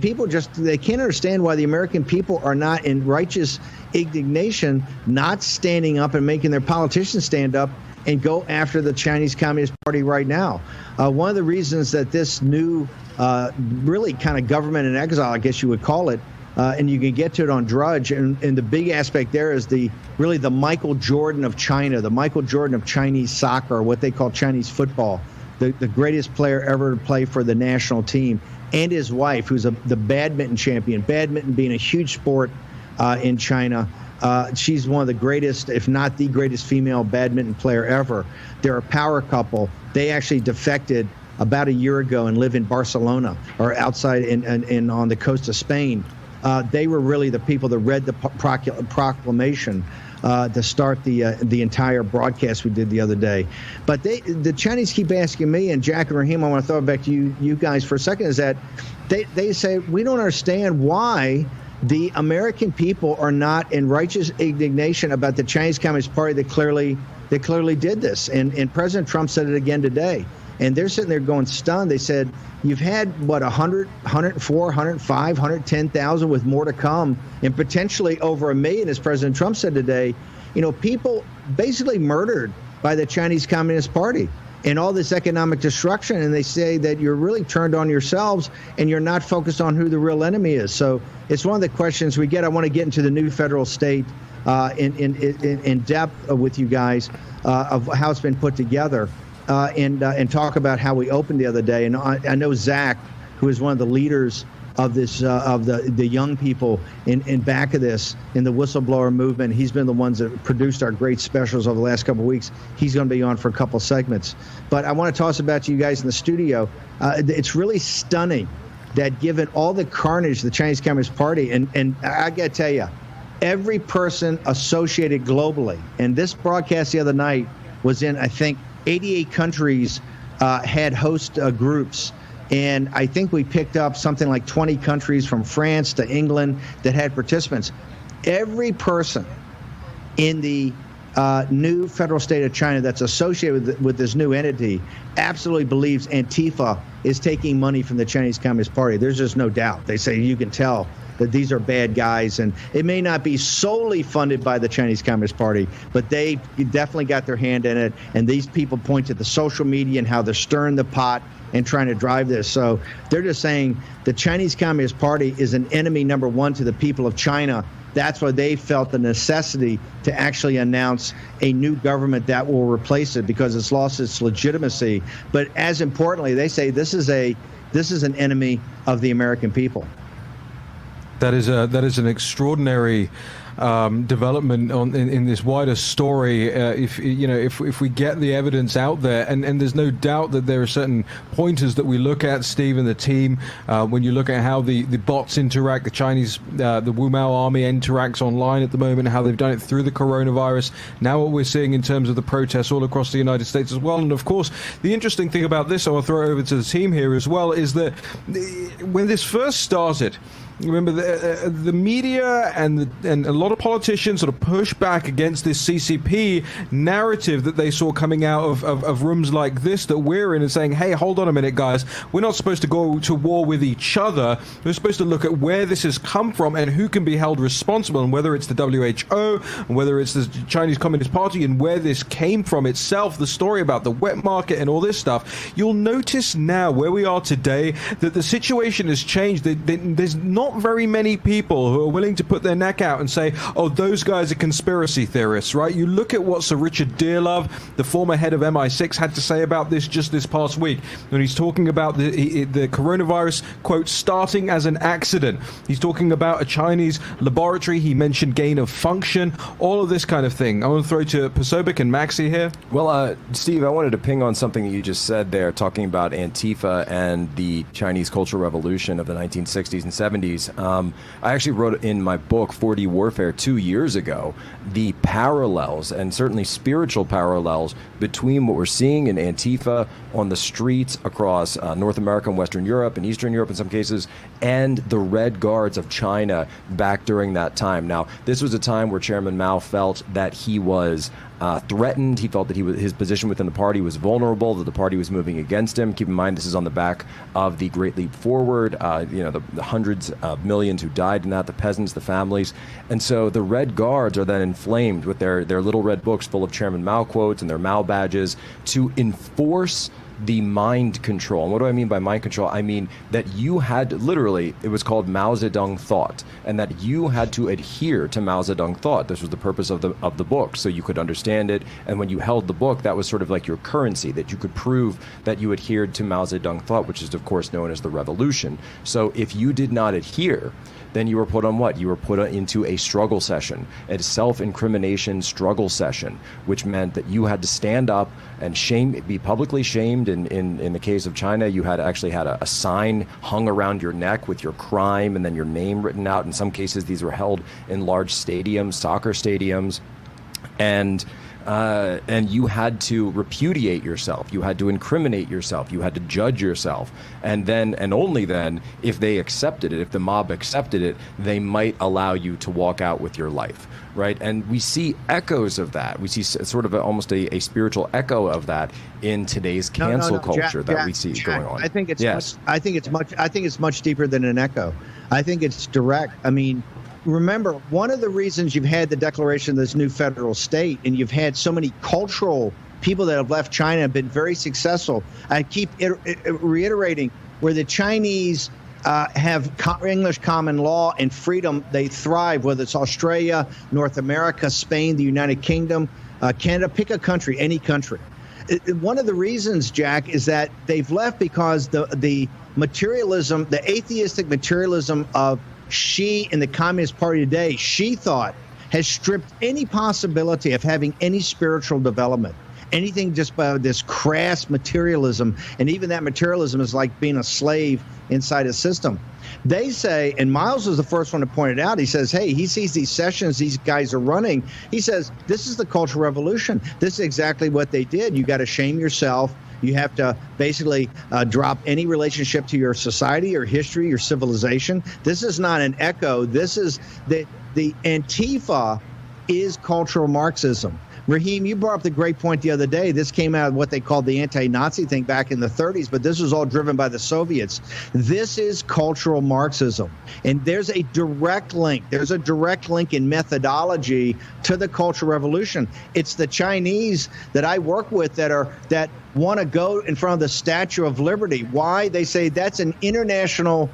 people they can't understand why the American people are not in righteous indignation, not standing up and making their politicians stand up and go after the Chinese Communist Party right now. One of the reasons that this new, really kind of government in exile, I guess you would call it, and you can get to it on Drudge, and the big aspect there is the Michael Jordan of China, the Michael Jordan of Chinese soccer, or what they call Chinese football, the greatest player ever to play for the national team, and his wife, who's the badminton champion, badminton being a huge sport in China. She's one of the greatest, if not the greatest, female badminton player ever. They're a power couple. They actually defected about a year ago and live in Barcelona, or outside in on the coast of Spain. They were really the people that read the proclamation to start the entire broadcast we did the other day. But the Chinese keep asking me, and Jack and Raheem, I want to throw it back to you guys for a second, is that they say, we don't understand why the American people are not in righteous indignation about the Chinese Communist Party that clearly did this. And President Trump said it again today. And they're sitting there going stunned. They said, you've had, 100, 104, 105, 110,000 with more to come, and potentially over 1 million, as President Trump said today. People basically murdered by the Chinese Communist Party and all this economic destruction. And they say that you're really turned on yourselves and you're not focused on who the real enemy is. So it's one of the questions we get. I want to get into the new federal state in depth with you guys of how it's been put together. And talk about how we opened the other day. And I know Zach, who is one of the leaders of this, of the young people in back of this, in the whistleblower movement. He's been the ones that produced our great specials over the last couple of weeks. He's going to be on for a couple segments. But I want to toss it back to you guys in the studio. It's really stunning that given all the carnage the Chinese Communist Party, and I got to tell you, every person associated globally, and this broadcast the other night was in, I think, 88 countries had host groups, and I think we picked up something like 20 countries from France to England that had participants. Every person in the new federal state of China that's associated with this new entity absolutely believes Antifa is taking money from the Chinese Communist Party. There's just no doubt. They say you can tell that these are bad guys, and it may not be solely funded by the Chinese Communist Party, but they definitely got their hand in it. And these people point to the social media and how they're stirring the pot and trying to drive this. So they're just saying the Chinese Communist Party is an enemy number one to the people of China, that's why they felt the necessity to actually announce a new government that will replace it because it's lost its legitimacy. But as importantly, they say this is an enemy of the American people. That is an extraordinary development in this wider story. If we get the evidence out there, and there's no doubt that there are certain pointers that we look at, Steve and the team, when you look at how the bots interact, the Chinese, the Wuhan army interacts online at the moment, how they've done it through the coronavirus. Now what we're seeing in terms of the protests all across the United States as well. And of course, the interesting thing about this, I'll throw it over to the team here as well, is that when this first started, remember, the media and a lot of politicians sort of pushed back against this CCP narrative that they saw coming out of rooms like this that we're in, and saying, hey, hold on a minute, guys. We're not supposed to go to war with each other. We're supposed to look at where this has come from and who can be held responsible, and whether it's the WHO, and whether it's the Chinese Communist Party, and where this came from itself, the story about the wet market and all this stuff. You'll notice now where we are today that the situation has changed. There's not very many people who are willing to put their neck out and say, oh, those guys are conspiracy theorists, right? You look at what Sir Richard Dearlove, the former head of MI6, had to say about this just this past week when he's talking about the coronavirus, quote, starting as an accident. He's talking about a Chinese laboratory. He mentioned gain of function, all of this kind of thing. I want to throw to Posobiec and Maxi here. Well, Steve, I wanted to ping on something that you just said there, talking about Antifa and the Chinese Cultural Revolution of the 1960s and 70s. I actually wrote in my book, 4D Warfare, 2 years ago, the parallels, and certainly spiritual parallels, between what we're seeing in Antifa on the streets across North America and Western Europe and Eastern Europe in some cases, and the Red Guards of China back during that time. Now, this was a time where Chairman Mao felt that he was threatened. He felt that his position within the party was vulnerable, that the party was moving against him. Keep in mind, this is on the back of the Great Leap Forward, the hundreds of millions who died in that, the peasants, the families. And so the Red Guards are then inflamed with their little red books full of Chairman Mao quotes and their Mao badges to enforce the mind control. And what do I mean by mind control? I mean that you had, literally, it was called Mao Zedong thought, and that you had to adhere to Mao Zedong thought. This was the purpose of the book, so you could understand it. And when you held the book, that was sort of like your currency, that you could prove that you adhered to Mao Zedong thought, which is, of course, known as the revolution. So if you did not adhere, then you were put on what? You were put into a struggle session, a self-incrimination struggle session, which meant that you had to stand up and be publicly shamed. In the case of China, you had a sign hung around your neck with your crime and then your name written out. In some cases, these were held in large stadiums, soccer stadiums, and you had to repudiate yourself. You had to incriminate yourself. You had to judge yourself. And then, and only then, if they accepted it, if the mob accepted it, they might allow you to walk out with your life, right? And we see echoes of that. We see sort of almost a spiritual echo of that in today's cancel culture that we see going on. I think it's much deeper than an echo. I think it's direct. I mean, remember, one of the reasons you've had the declaration of this new federal state, and you've had so many cultural people that have left China have been very successful. I keep reiterating, where the Chinese have English common law and freedom, they thrive, whether it's Australia, North America, Spain, the United Kingdom, Canada, pick a country, any country. One of the reasons, Jack, is that they've left because the materialism, the atheistic materialism of Xi and the Communist Party today, Xi thought, has stripped any possibility of having any spiritual development, anything just by this crass materialism. And even that materialism is like being a slave inside a system. They say, and Miles was the first one to point it out, he says, hey, he sees these sessions these guys are running. He says, this is the Cultural Revolution. This is exactly what they did. You got to shame yourself. You have to basically drop any relationship to your society, your history, your civilization. This is not an echo. This is the Antifa is cultural Marxism. Raheem, you brought up the great point the other day. This came out of what they called the anti-Nazi thing back in the 30s, but this was all driven by the Soviets. This is cultural Marxism. And there's a direct link. There's a direct link in methodology to the Cultural Revolution. It's the Chinese that I work with that want to go in front of the Statue of Liberty. Why? They say that's an international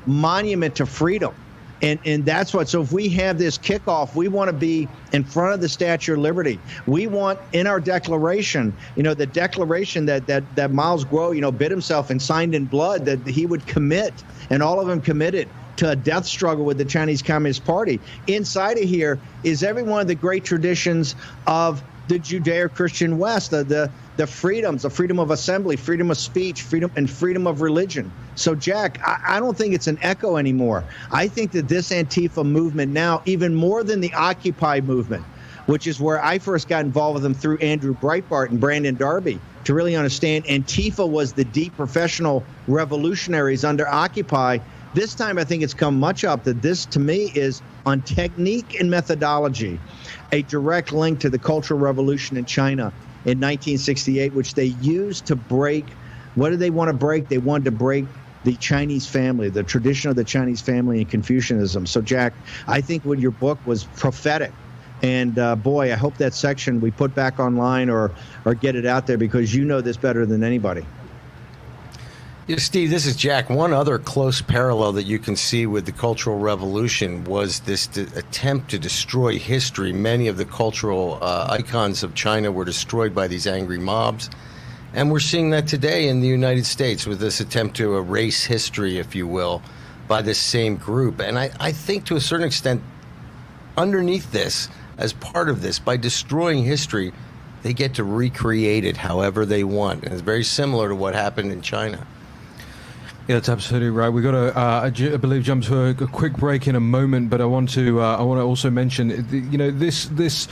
monument to freedom. And that's what, so if we have this kickoff, we want to be in front of the Statue of Liberty. We want in our declaration, the declaration that Miles Guo, bid himself and signed in blood that he would commit, and all of them committed to a death struggle with the Chinese Communist Party. Inside of here is every one of the great traditions of the Judeo-Christian West, the freedoms, the freedom of assembly, freedom of speech, freedom of religion. So, Jack, I don't think it's an echo anymore. I think that this Antifa movement now, even more than the Occupy movement, which is where I first got involved with them through Andrew Breitbart and Brandon Darby, to really understand Antifa was the deep professional revolutionaries under Occupy. This time, I think it's come much up that this, to me, is on technique and methodology, a direct link to the Cultural Revolution in China in 1968, which they used to break. What did they want to break? They wanted to break the Chinese family, the tradition of the Chinese family and Confucianism. So, Jack, I think what your book was prophetic. And, boy, I hope that section we put back online or get it out there, because you know this better than anybody. Yeah, Steve, this is Jack. One other close parallel that you can see with the Cultural Revolution was this attempt to destroy history. Many of the cultural icons of China were destroyed by these angry mobs. And we're seeing that today in the United States with this attempt to erase history, if you will, by this same group. And I think to a certain extent, underneath this, as part of this, by destroying history, they get to recreate it however they want. And it's very similar to what happened in China. Yeah, that's absolutely right. We've got to, I believe, jump to a quick break in a moment, but I want to also mention, this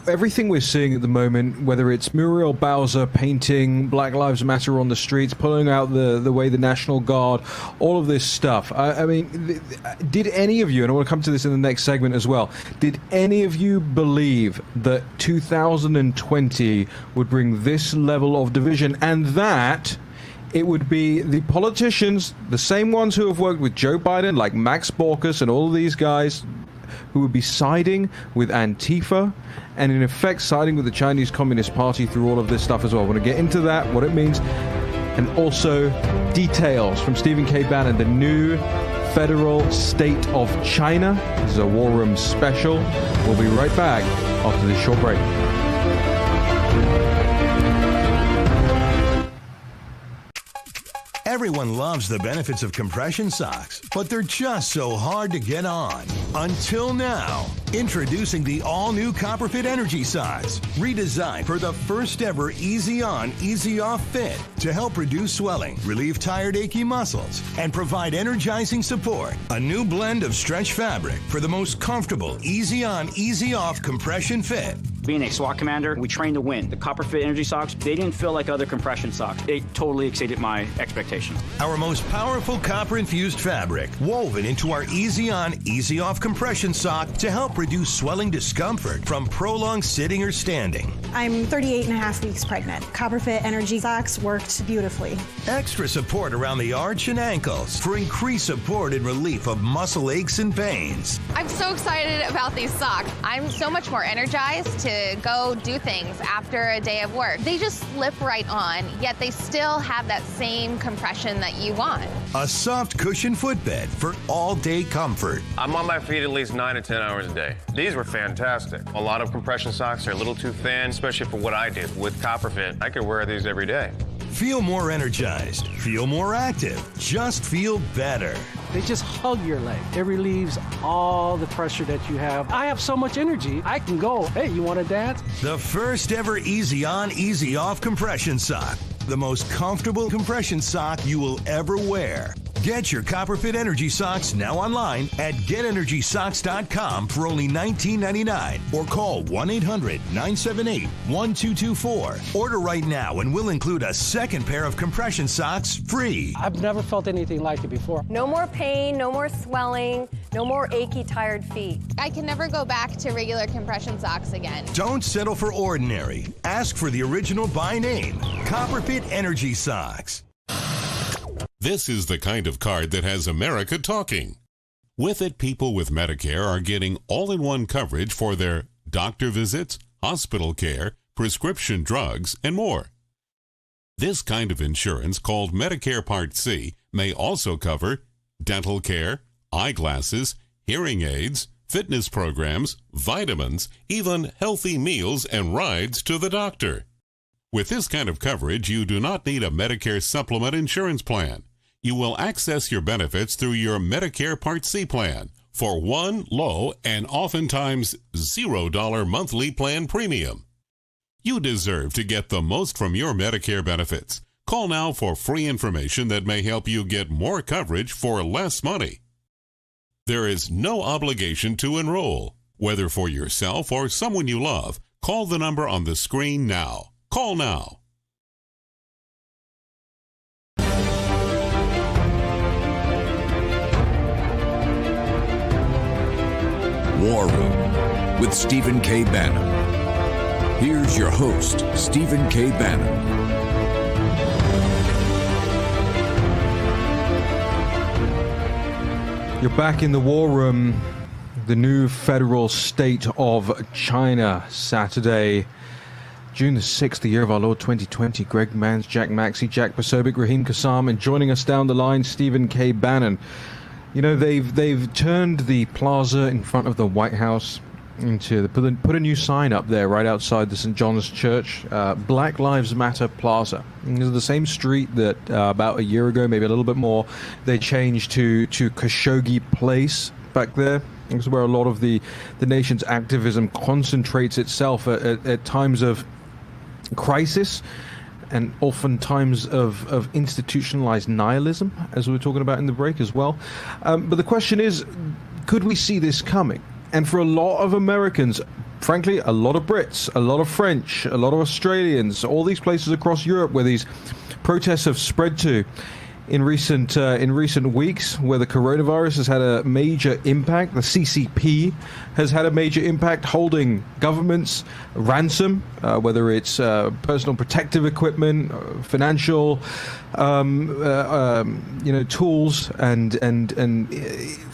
everything we're seeing at the moment, whether it's Muriel Bowser painting Black Lives Matter on the streets, pulling out the way the National Guard, all of this stuff. I mean, did any of you, and I want to come to this in the next segment as well, did any of you believe that 2020 would bring this level of division, and that it would be the politicians, the same ones who have worked with Joe Biden, like Max Baucus and all of these guys, who would be siding with Antifa and in effect siding with the Chinese Communist Party through all of this stuff as well? I want to get into that, what it means, and also details from Stephen K. Bannon, the new federal state of China. This is a War Room special. We'll be right back after this short break. Everyone loves the benefits of compression socks, but they're just so hard to get on. Until now, introducing the all-new Copperfit Energy Socks, redesigned for the first ever easy on, easy off fit to help reduce swelling, relieve tired, achy muscles, and provide energizing support. A new blend of stretch fabric for the most comfortable, easy on, easy off compression fit. Being a SWAT commander, we train to win. The Copperfit Energy Socks, they didn't feel like other compression socks. They totally exceeded my expectations. Our most powerful copper-infused fabric, woven into our easy-on, easy-off compression sock to help reduce swelling discomfort from prolonged sitting or standing. I'm 38 and a half weeks pregnant. Copperfit Energy Socks worked beautifully. Extra support around the arch and ankles for increased support and relief of muscle aches and pains. I'm so excited about these socks. I'm so much more energized to go do things after a day of work. They just slip right on, yet they still have that same compression that you want. A soft cushion footbed for all-day comfort. I'm on my feet at least 9 to 10 hours a day. These were fantastic. A lot of compression socks are a little too thin, especially for what I do. With Copperfit, I could wear these every day. Feel more energized. Feel more active. Just feel better. They just hug your leg. It relieves all the pressure that you have. I have so much energy, I can go, hey, you want to dance? The first ever easy on, easy off compression sock. The most comfortable compression sock you will ever wear. Get your Copperfit Energy Socks now online at GetEnergySocks.com for only $19.99 or call 1-800-978-1224. Order right now and we'll include a second pair of compression socks free. I've never felt anything like it before. No more pain, no more swelling, no more achy, tired feet. I can never go back to regular compression socks again. Don't settle for ordinary. Ask for the original by name, Copperfit Energy Socks. This is the kind of card that has America talking. With it, people with Medicare are getting all-in-one coverage for their doctor visits, hospital care, prescription drugs, and more. This kind of insurance, called Medicare Part C, may also cover dental care, eyeglasses, hearing aids, fitness programs, vitamins, even healthy meals and rides to the doctor. With this kind of coverage, you do not need a Medicare supplement insurance plan. You will access your benefits through your Medicare Part C plan for one low and oftentimes $0 monthly plan premium. You deserve to get the most from your Medicare benefits. Call now for free information that may help you get more coverage for less money. There is no obligation to enroll. Whether for yourself or someone you love, call the number on the screen now. Call now. War Room with Stephen K. Bannon. Here's your host, Stephen K. Bannon. You're back in the War Room. The new federal state of China, Saturday, June the 6th, the year of our Lord 2020. Greg Manns, Jack Maxey, Jack Posobiec, Raheem Kassam, and joining us down the line, Stephen K. Bannon. You know, they've turned the plaza in front of the White House into put a new sign up there right outside the St. John's Church, Black Lives Matter Plaza. And this is the same street that about a year ago, maybe a little bit more, they changed to Khashoggi Place back there. This is where a lot of the nation's activism concentrates itself at times of crisis and often times of institutionalized nihilism, as we were talking about in the break as well. But the question is, could we see this coming? And for a lot of Americans, frankly, a lot of Brits, a lot of French, a lot of Australians, all these places across Europe where these protests have spread to in recent weeks, where the coronavirus has had a major impact. The CCP has had a major impact, holding governments ransom, whether it's personal protective equipment, financial, tools, and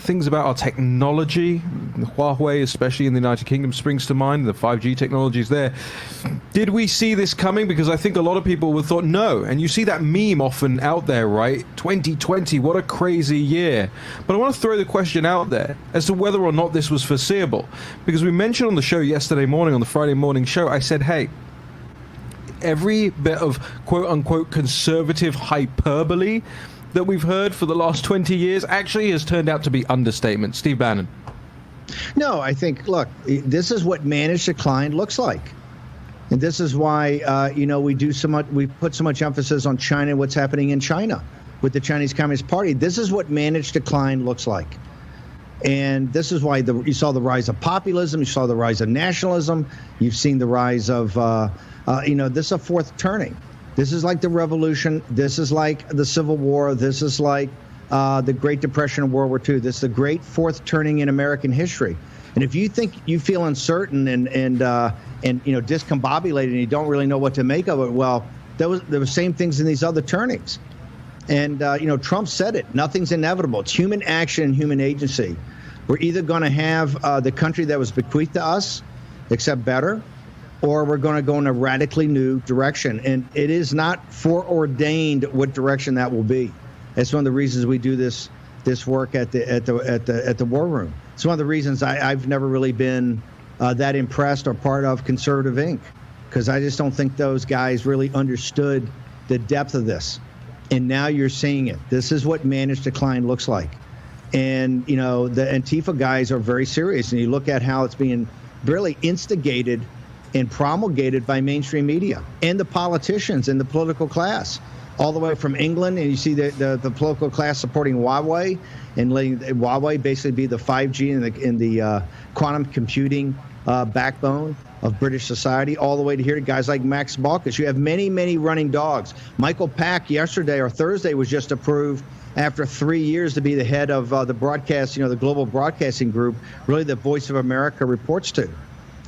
things about our technology. Huawei, especially in the United Kingdom, springs to mind. The 5G technology is there. Did we see this coming? Because I think a lot of people would thought no. And you see that meme often out there, right? 2020, what a crazy year. But I want to throw the question out there as to whether or not this was foreseeable. Because we mentioned on the show yesterday morning, on the Friday morning show, I said, hey, every bit of quote-unquote conservative hyperbole that we've heard for the last 20 years actually has turned out to be understatement. Steve Bannon. No, I think, look, this is what managed decline looks like. And this is why, we put so much emphasis on China, what's happening in China with the Chinese Communist Party. This is what managed decline looks like. And this is why you saw the rise of populism, you saw the rise of nationalism, you've seen the rise of, this is a fourth turning. This is like the revolution. This is like the Civil War. This is like the Great Depression of World War II. This is the great fourth turning in American history. And if you think you feel uncertain and discombobulated and you don't really know what to make of it, well, there was the same things in these other turnings. And Trump said it. Nothing's inevitable. It's human action and human agency. We're either going to have the country that was bequeathed to us, except better, or we're going to go in a radically new direction. And it is not foreordained what direction that will be. That's one of the reasons we do this work at the War Room. It's one of the reasons I've never really been that impressed or part of Conservative Inc., because I just don't think those guys really understood the depth of this. And now you're seeing it. This is what managed decline looks like. And, the Antifa guys are very serious. And you look at how it's being really instigated and promulgated by mainstream media and the politicians and the political class, all the way from England. And you see the political class supporting Huawei and letting Huawei basically be the 5G and the quantum computing backbone of British society, all the way to here to guys like Max Balkus. You have many, many running dogs. Michael Pack yesterday or Thursday was just approved after 3 years to be the head of the broadcast, the global broadcasting group, really the Voice of America reports to.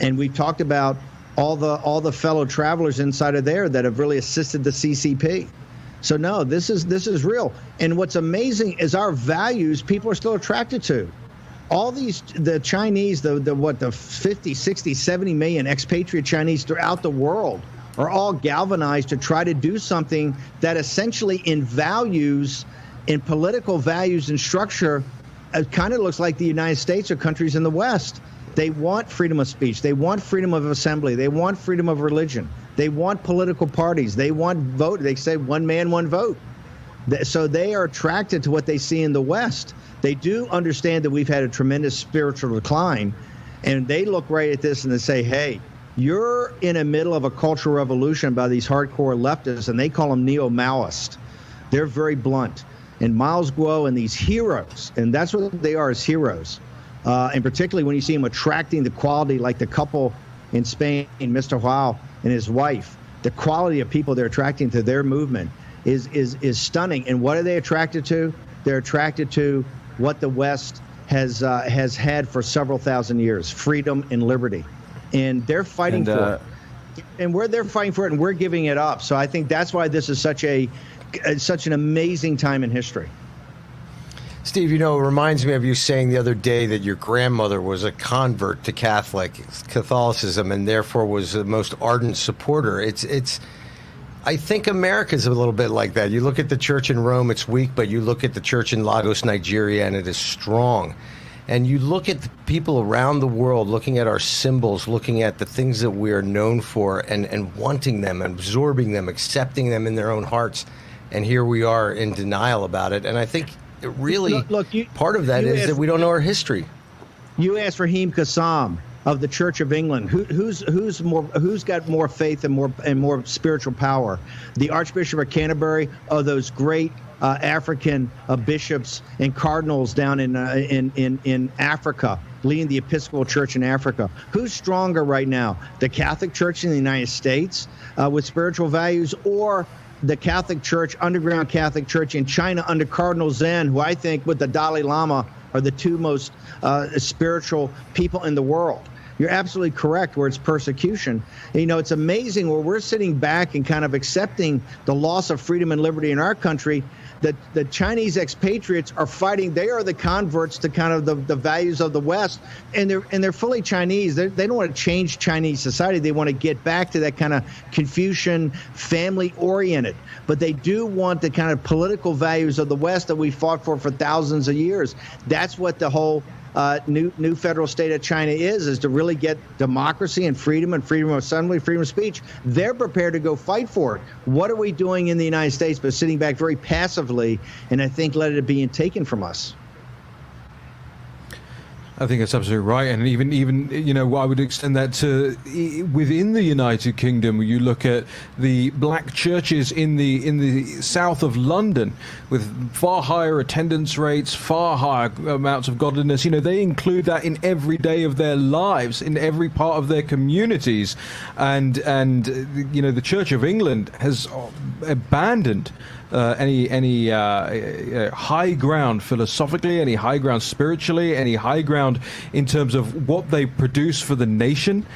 And we talked about all the fellow travelers inside of there that have really assisted the CCP. So no, this is real. And what's amazing is our values people are still attracted to. All the Chinese, the 50, 60, 70 million expatriate Chinese throughout the world are all galvanized to try to do something that essentially in values, in political values and structure, it kind of looks like the United States or countries in the West. They want freedom of speech. They want freedom of assembly. They want freedom of religion. They want political parties. They want vote. They say one man, one vote. So they are attracted to what they see in the West. They do understand that we've had a tremendous spiritual decline, and they look right at this and they say, hey, you're in the middle of a cultural revolution by these hardcore leftists, and they call them neo-Maoists. They're very blunt. And Miles Guo and these heroes, and that's what they are, as heroes. And particularly when you see them attracting the quality, like the couple in Spain, Mr. Hual and his wife, the quality of people they're attracting to their movement is stunning. And what are they attracted to? They're attracted to what the West has had for several thousand years: freedom and liberty. And they're fighting for it. And they're fighting for it, and we're giving it up. So I think that's why this is such an amazing time in history. Steve, it reminds me of you saying the other day that your grandmother was a convert to Catholicism and therefore was the most ardent supporter. I think America's a little bit like that. You look at the church in Rome, it's weak, but you look at the church in Lagos, Nigeria, and it is strong. And you look at the people around the world, looking at our symbols, looking at the things that we are known for, and wanting them, absorbing them, accepting them in their own hearts. And here we are in denial about it. And I think part of that is that we don't know our history. You asked Raheem Kassam of the Church of England. Who's got more faith and more spiritual power? The Archbishop of Canterbury, or those great African bishops and cardinals down in Africa, leading the Episcopal Church in Africa? Who's stronger right now? The Catholic Church in the United States with spiritual values, or the Catholic Church, underground Catholic Church in China under Cardinal Zen, who I think with the Dalai Lama are the two most spiritual people in the world? You're absolutely correct where it's persecution. And, it's amazing where we're sitting back and kind of accepting the loss of freedom and liberty in our country, that the Chinese expatriates are fighting. They are the converts to kind of the values of the West, and they're fully Chinese. They don't want to change Chinese society. They want to get back to that kind of Confucian, family-oriented. But they do want the kind of political values of the West that we fought for thousands of years. That's what the whole new federal state of China is to really get democracy and freedom of assembly, freedom of speech. They're prepared to go fight for it. What are we doing in the United States but sitting back very passively and I think let it be taken from us? I think that's absolutely right, and even I would extend that to within the United Kingdom. You look at the black churches in the south of London with far higher attendance rates, far higher amounts of godliness. They include that in every day of their lives, in every part of their communities, and the Church of England has abandoned any high ground philosophically, any high ground spiritually, any high ground in terms of what they produce for the nation.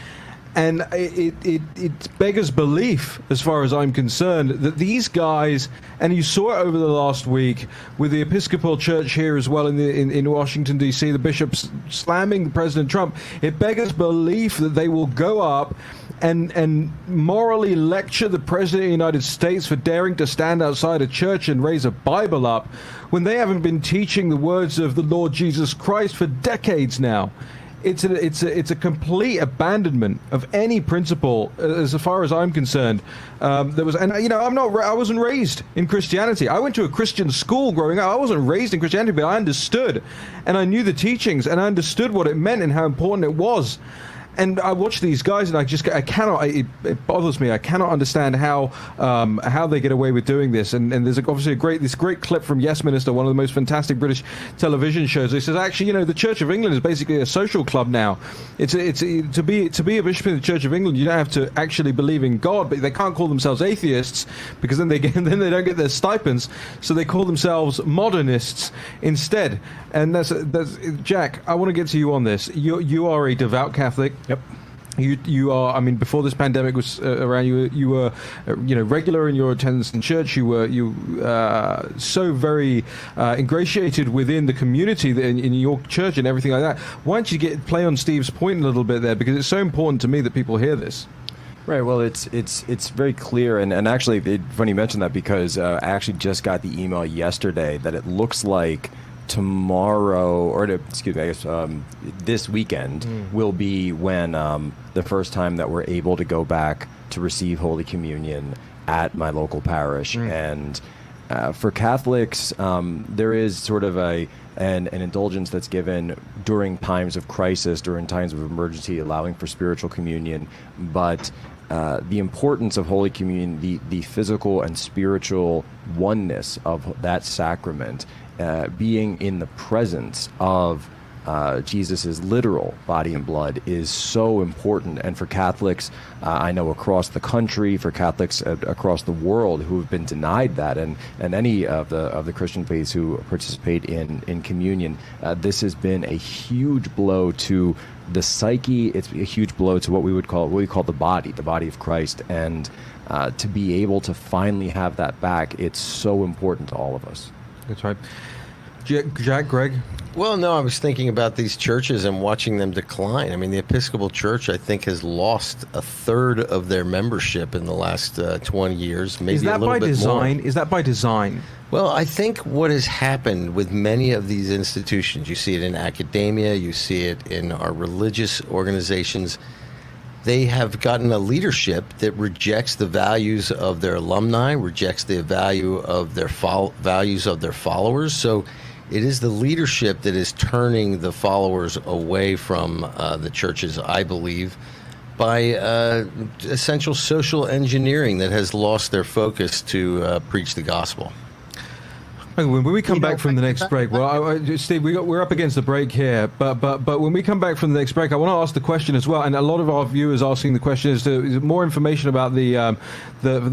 And it beggars belief, as far as I'm concerned, that these guys, and you saw it over the last week with the Episcopal Church here as well in Washington, D.C., the bishops slamming President Trump, it beggars belief that they will go up and morally lecture the President of the United States for daring to stand outside a church and raise a Bible up when they haven't been teaching the words of the Lord Jesus Christ for decades now. It's a complete abandonment of any principle, as far as I'm concerned. I wasn't raised in Christianity. I went to a Christian school growing up. I wasn't raised in Christianity, but I understood, and I knew the teachings, and I understood what it meant and how important it was. And I watch these guys, and it bothers me. I cannot understand how they get away with doing this. And there's obviously this great clip from Yes Minister, one of the most fantastic British television shows. It says, actually, the Church of England is basically a social club now. It's to be a bishop in the Church of England, you don't have to actually believe in God, but they can't call themselves atheists because then they don't get their stipends. So they call themselves modernists instead. And that's Jack. I want to get to you on this. You are a devout Catholic. Yep. You are. I mean, before this pandemic was around, you were regular in your attendance in church. You were so very ingratiated within the community in your church and everything like that. Why don't you play on Steve's point a little bit there, because it's so important to me that people hear this. Right. Well, it's very clear, and actually, funny you mentioned that, because I actually just got the email yesterday that it looks like tomorrow, this weekend will be when the first time that we're able to go back to receive Holy Communion at my local parish. And for Catholics, there is sort of an indulgence that's given during times of crisis, during times of emergency, allowing for spiritual communion. But the importance of Holy Communion, the physical and spiritual oneness of that sacrament, being in the presence of Jesus' literal body and blood is so important. And for Catholics, I know across the country, for Catholics across the world who have been denied that, and any of the Christian faiths who participate in communion, this has been a huge blow to the psyche. It's a huge blow to what we call the body of Christ. And to be able to finally have that back, it's so important to all of us. That's right. Jack, Greg? Well, no, I was thinking about these churches and watching them decline. I mean, the Episcopal Church, I think, has lost a third of their membership in the last 20 years, maybe a little bit more. Is that by design? Well, I think what has happened with many of these institutions, you see it in academia, you see it in our religious organizations, they have gotten a leadership that rejects the values of their alumni, rejects the value of their values of their followers. So it is the leadership that is turning the followers away from the churches, I believe, by essential social engineering that has lost their focus to preach the gospel. When we come back from the next break, well, Steve, we're up against the break here, but when we come back from the next break, I want to ask the question as well, and a lot of our viewers asking the question is more information about the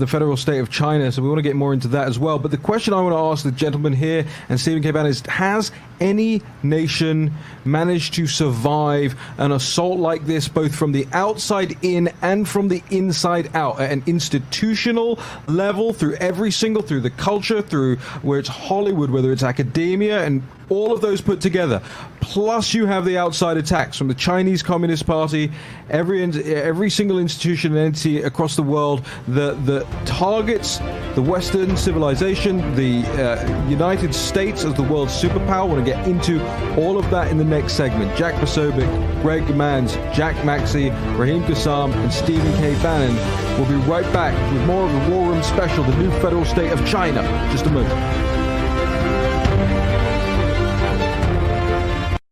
federal state of China, so we want to get more into that as well. But the question I want to ask the gentleman here and Stephen K. Bannon is: has any nation managed to survive an assault like this, both from the outside in and from the inside out, at an institutional level, through the culture, through where it's Hollywood, whether it's academia, and all of those put together? Plus you have the outside attacks from the Chinese Communist Party, every single institution and entity across the world that targets the Western civilization, the United States as the world's superpower. I want to get into all of that in the next segment. Jack Posobiec, Greg Mans, Jack Maxey, Raheem Kassam, and Stephen K. Bannon. We'll be right back with more of the War Room Special, the new federal state of China. Just a moment.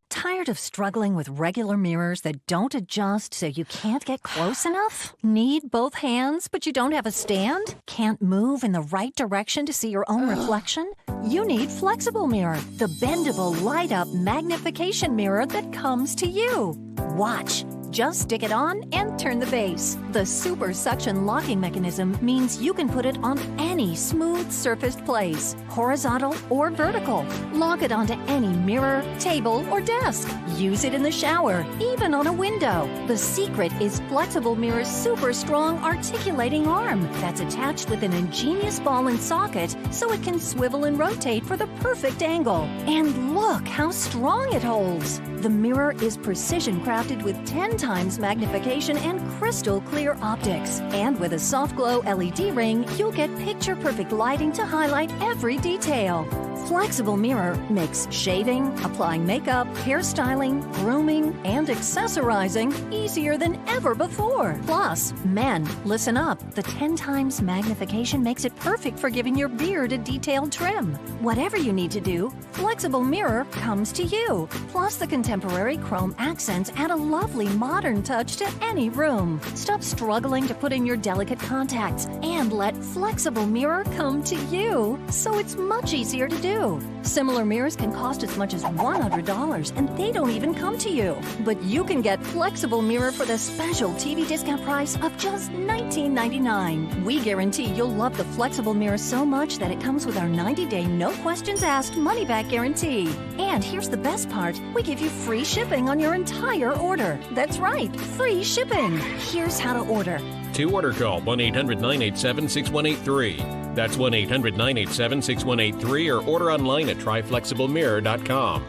Tired of struggling with regular mirrors that don't adjust so you can't get close enough? Need both hands but you don't have a stand? Can't move in the right direction to see your own reflection? You need Flexible Mirror, the bendable, light-up magnification mirror that comes to you. Watch. Just stick it on and turn the base. The super suction locking mechanism means you can put it on any smooth surfaced place, horizontal or vertical. Lock it onto any mirror, table, or desk. Use it in the shower, even on a window. The secret is Flexible Mirror's super strong articulating arm that's attached with an ingenious ball and socket so it can swivel and rotate for the perfect angle. And look how strong it holds. The mirror is precision crafted with 10 times magnification and crystal clear optics. And with a soft glow LED ring, you'll get picture perfect lighting to highlight every detail. Flexible Mirror makes shaving, applying makeup, hairstyling, grooming, and accessorizing easier than ever before. Plus, men, listen up. The 10 times magnification makes it perfect for giving your beard a detailed trim. Whatever you need to do, Flexible Mirror comes to you. Plus, the contemporary chrome accents add a lovely modern touch to any room. Stop struggling to put in your delicate contacts and let Flexible Mirror come to you, so it's much easier to do. Similar mirrors can cost as much as $100, and they don't even come to you. But you can get Flexible Mirror for the special TV discount price of just $19.99. We guarantee you'll love the Flexible Mirror so much that it comes with our 90-day no questions asked money-back guarantee. And here's the best part. We give you free shipping on your entire order. That's right, free shipping. Here's how to order. To order, call 1-800-987-6183. That's 1-800-987-6183, or order online at tryflexiblemirror.com.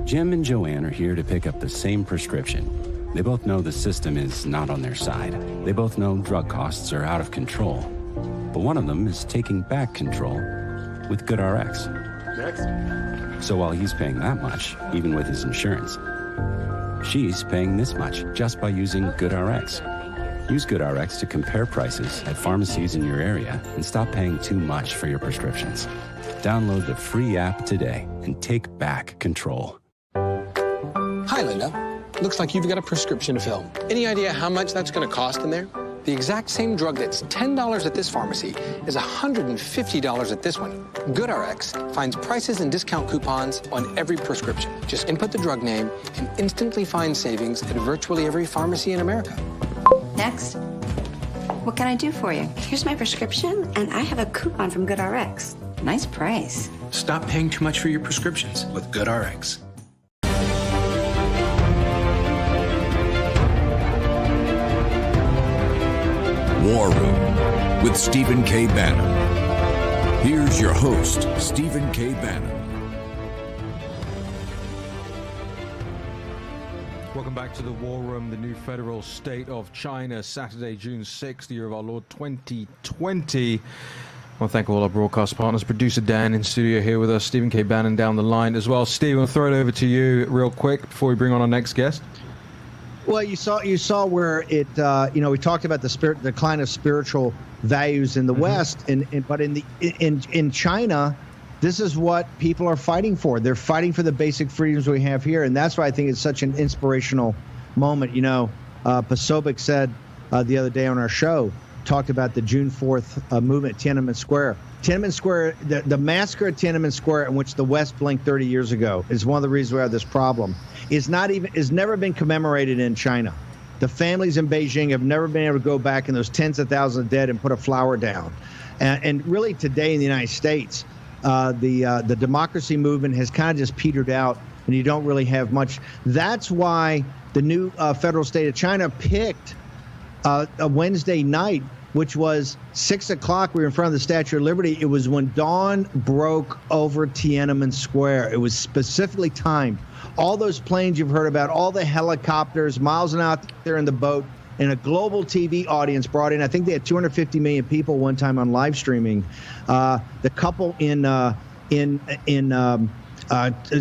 Jim and Joanne are here to pick up the same prescription. They both know the system is not on their side. They both know drug costs are out of control. But one of them is taking back control with GoodRx. Next. So while he's paying that much, even with his insurance, she's paying this much just by using GoodRx. Use GoodRx to compare prices at pharmacies in your area and stop paying too much for your prescriptions. Download the free app today and take back control. Hi, Linda. Looks like you've got a prescription to fill. Any idea how much that's going to cost in there? The exact same drug that's $10 at this pharmacy is $150 at this one. GoodRx finds prices and discount coupons on every prescription. Just input the drug name and instantly find savings at virtually every pharmacy in America. Next. What can I do for you? Here's my prescription, and I have a coupon from GoodRx. Nice price. Stop paying too much for your prescriptions with GoodRx. War Room with Stephen K. Bannon. Here's your host, Stephen K. Bannon. Welcome back to the War Room, the new federal state of China, Saturday, June 6th, the year of our Lord 2020. I want to thank all our broadcast partners, producer Dan in studio here with us, Stephen K. Bannon down the line as well. Steve, I'll throw it over to you real quick before we bring on our next guest. Well, you saw where it, we talked about the decline of spiritual values in the West, but in China, this is what people are fighting for. They're fighting for the basic freedoms we have here, and that's why I think it's such an inspirational moment. Posobiec said the other day on our show, talked about the June 4th movement, Tiananmen Square. Tiananmen Square, the massacre at Tiananmen Square, in which the West blinked 30 years ago, is one of the reasons we have this problem. Is never been commemorated in China. The families in Beijing have never been able to go back in those tens of thousands of dead and put a flower down. And really today in the United States, the democracy movement has kind of just petered out, and you don't really have much. That's why the new federal state of China picked a Wednesday night, which was 6 o'clock. We were in front of the Statue of Liberty. It was when dawn broke over Tiananmen Square. It was specifically timed. All those planes you've heard about, all the helicopters, miles and out there in the boat, and a global TV audience brought in. I think they had 250 million people one time on live streaming. The couple in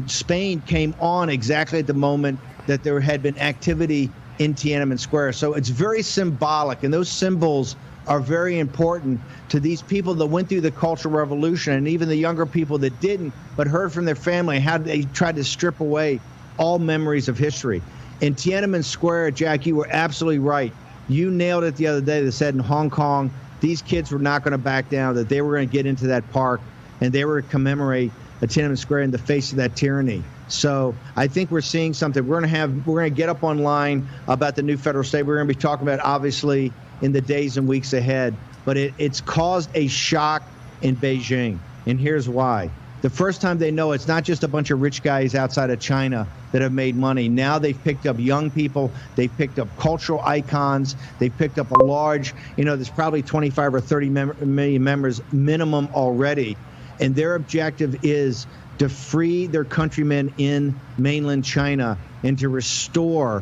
Spain came on exactly at the moment that there had been activity in Tiananmen Square. So it's very symbolic, and those symbols are very important to these people that went through the Cultural Revolution, and even the younger people that didn't, but heard from their family how they tried to strip away all memories of history. In Tiananmen Square, Jack, you were absolutely right. You nailed it the other day. They said in Hong Kong, these kids were not going to back down, that they were going to get into that park, and they were going to commemorate Tiananmen Square in the face of that tyranny. So I think we're seeing something. We're going to get up online about the new federal state. We're going to be talking about, obviously, in the days and weeks ahead. But it's caused a shock in Beijing, and here's why. The first time they know it's not just a bunch of rich guys outside of China that have made money. Now they've picked up young people. They've picked up cultural icons. They've picked up a large, there's probably 25 or 30 million members minimum already. And their objective is to free their countrymen in mainland China and to restore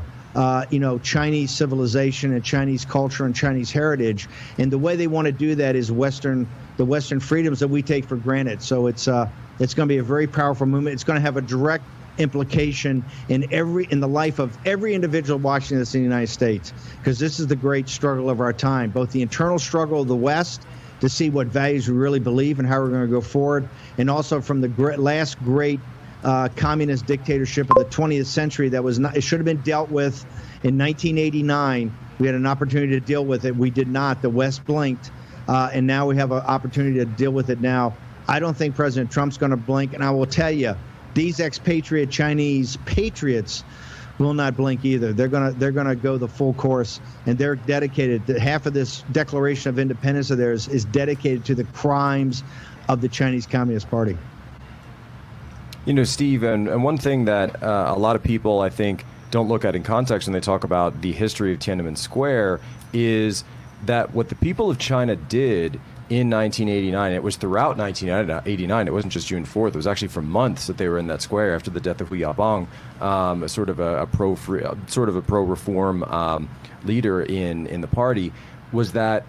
Chinese civilization and Chinese culture and Chinese heritage. And the way they want to do that is the Western freedoms that we take for granted. So it's going to be a very powerful movement. It's going to have a direct implication in the life of every individual watching this in the United States, because this is the great struggle of our time, both the internal struggle of the West to see what values we really believe and how we're going to go forward, and also from the last great communist dictatorship of the 20th century it should have been dealt with in 1989. We had an opportunity to deal with it. We did not. The West blinked, and now we have an opportunity to deal with it now. I don't think President Trump's going to blink, and I will tell you, these expatriate Chinese patriots will not blink either. They're gonna go the full course, and they're dedicated. Half of this Declaration of Independence of theirs is dedicated to the crimes of the Chinese Communist Party. Steve, and one thing that a lot of people, I think, don't look at in context when they talk about the history of Tiananmen Square is that what the people of China did in 1989, it was throughout 1989, it wasn't just June 4th, it was actually for months that they were in that square after the death of Hu Yaobang, sort of a pro-reform leader in the party, was that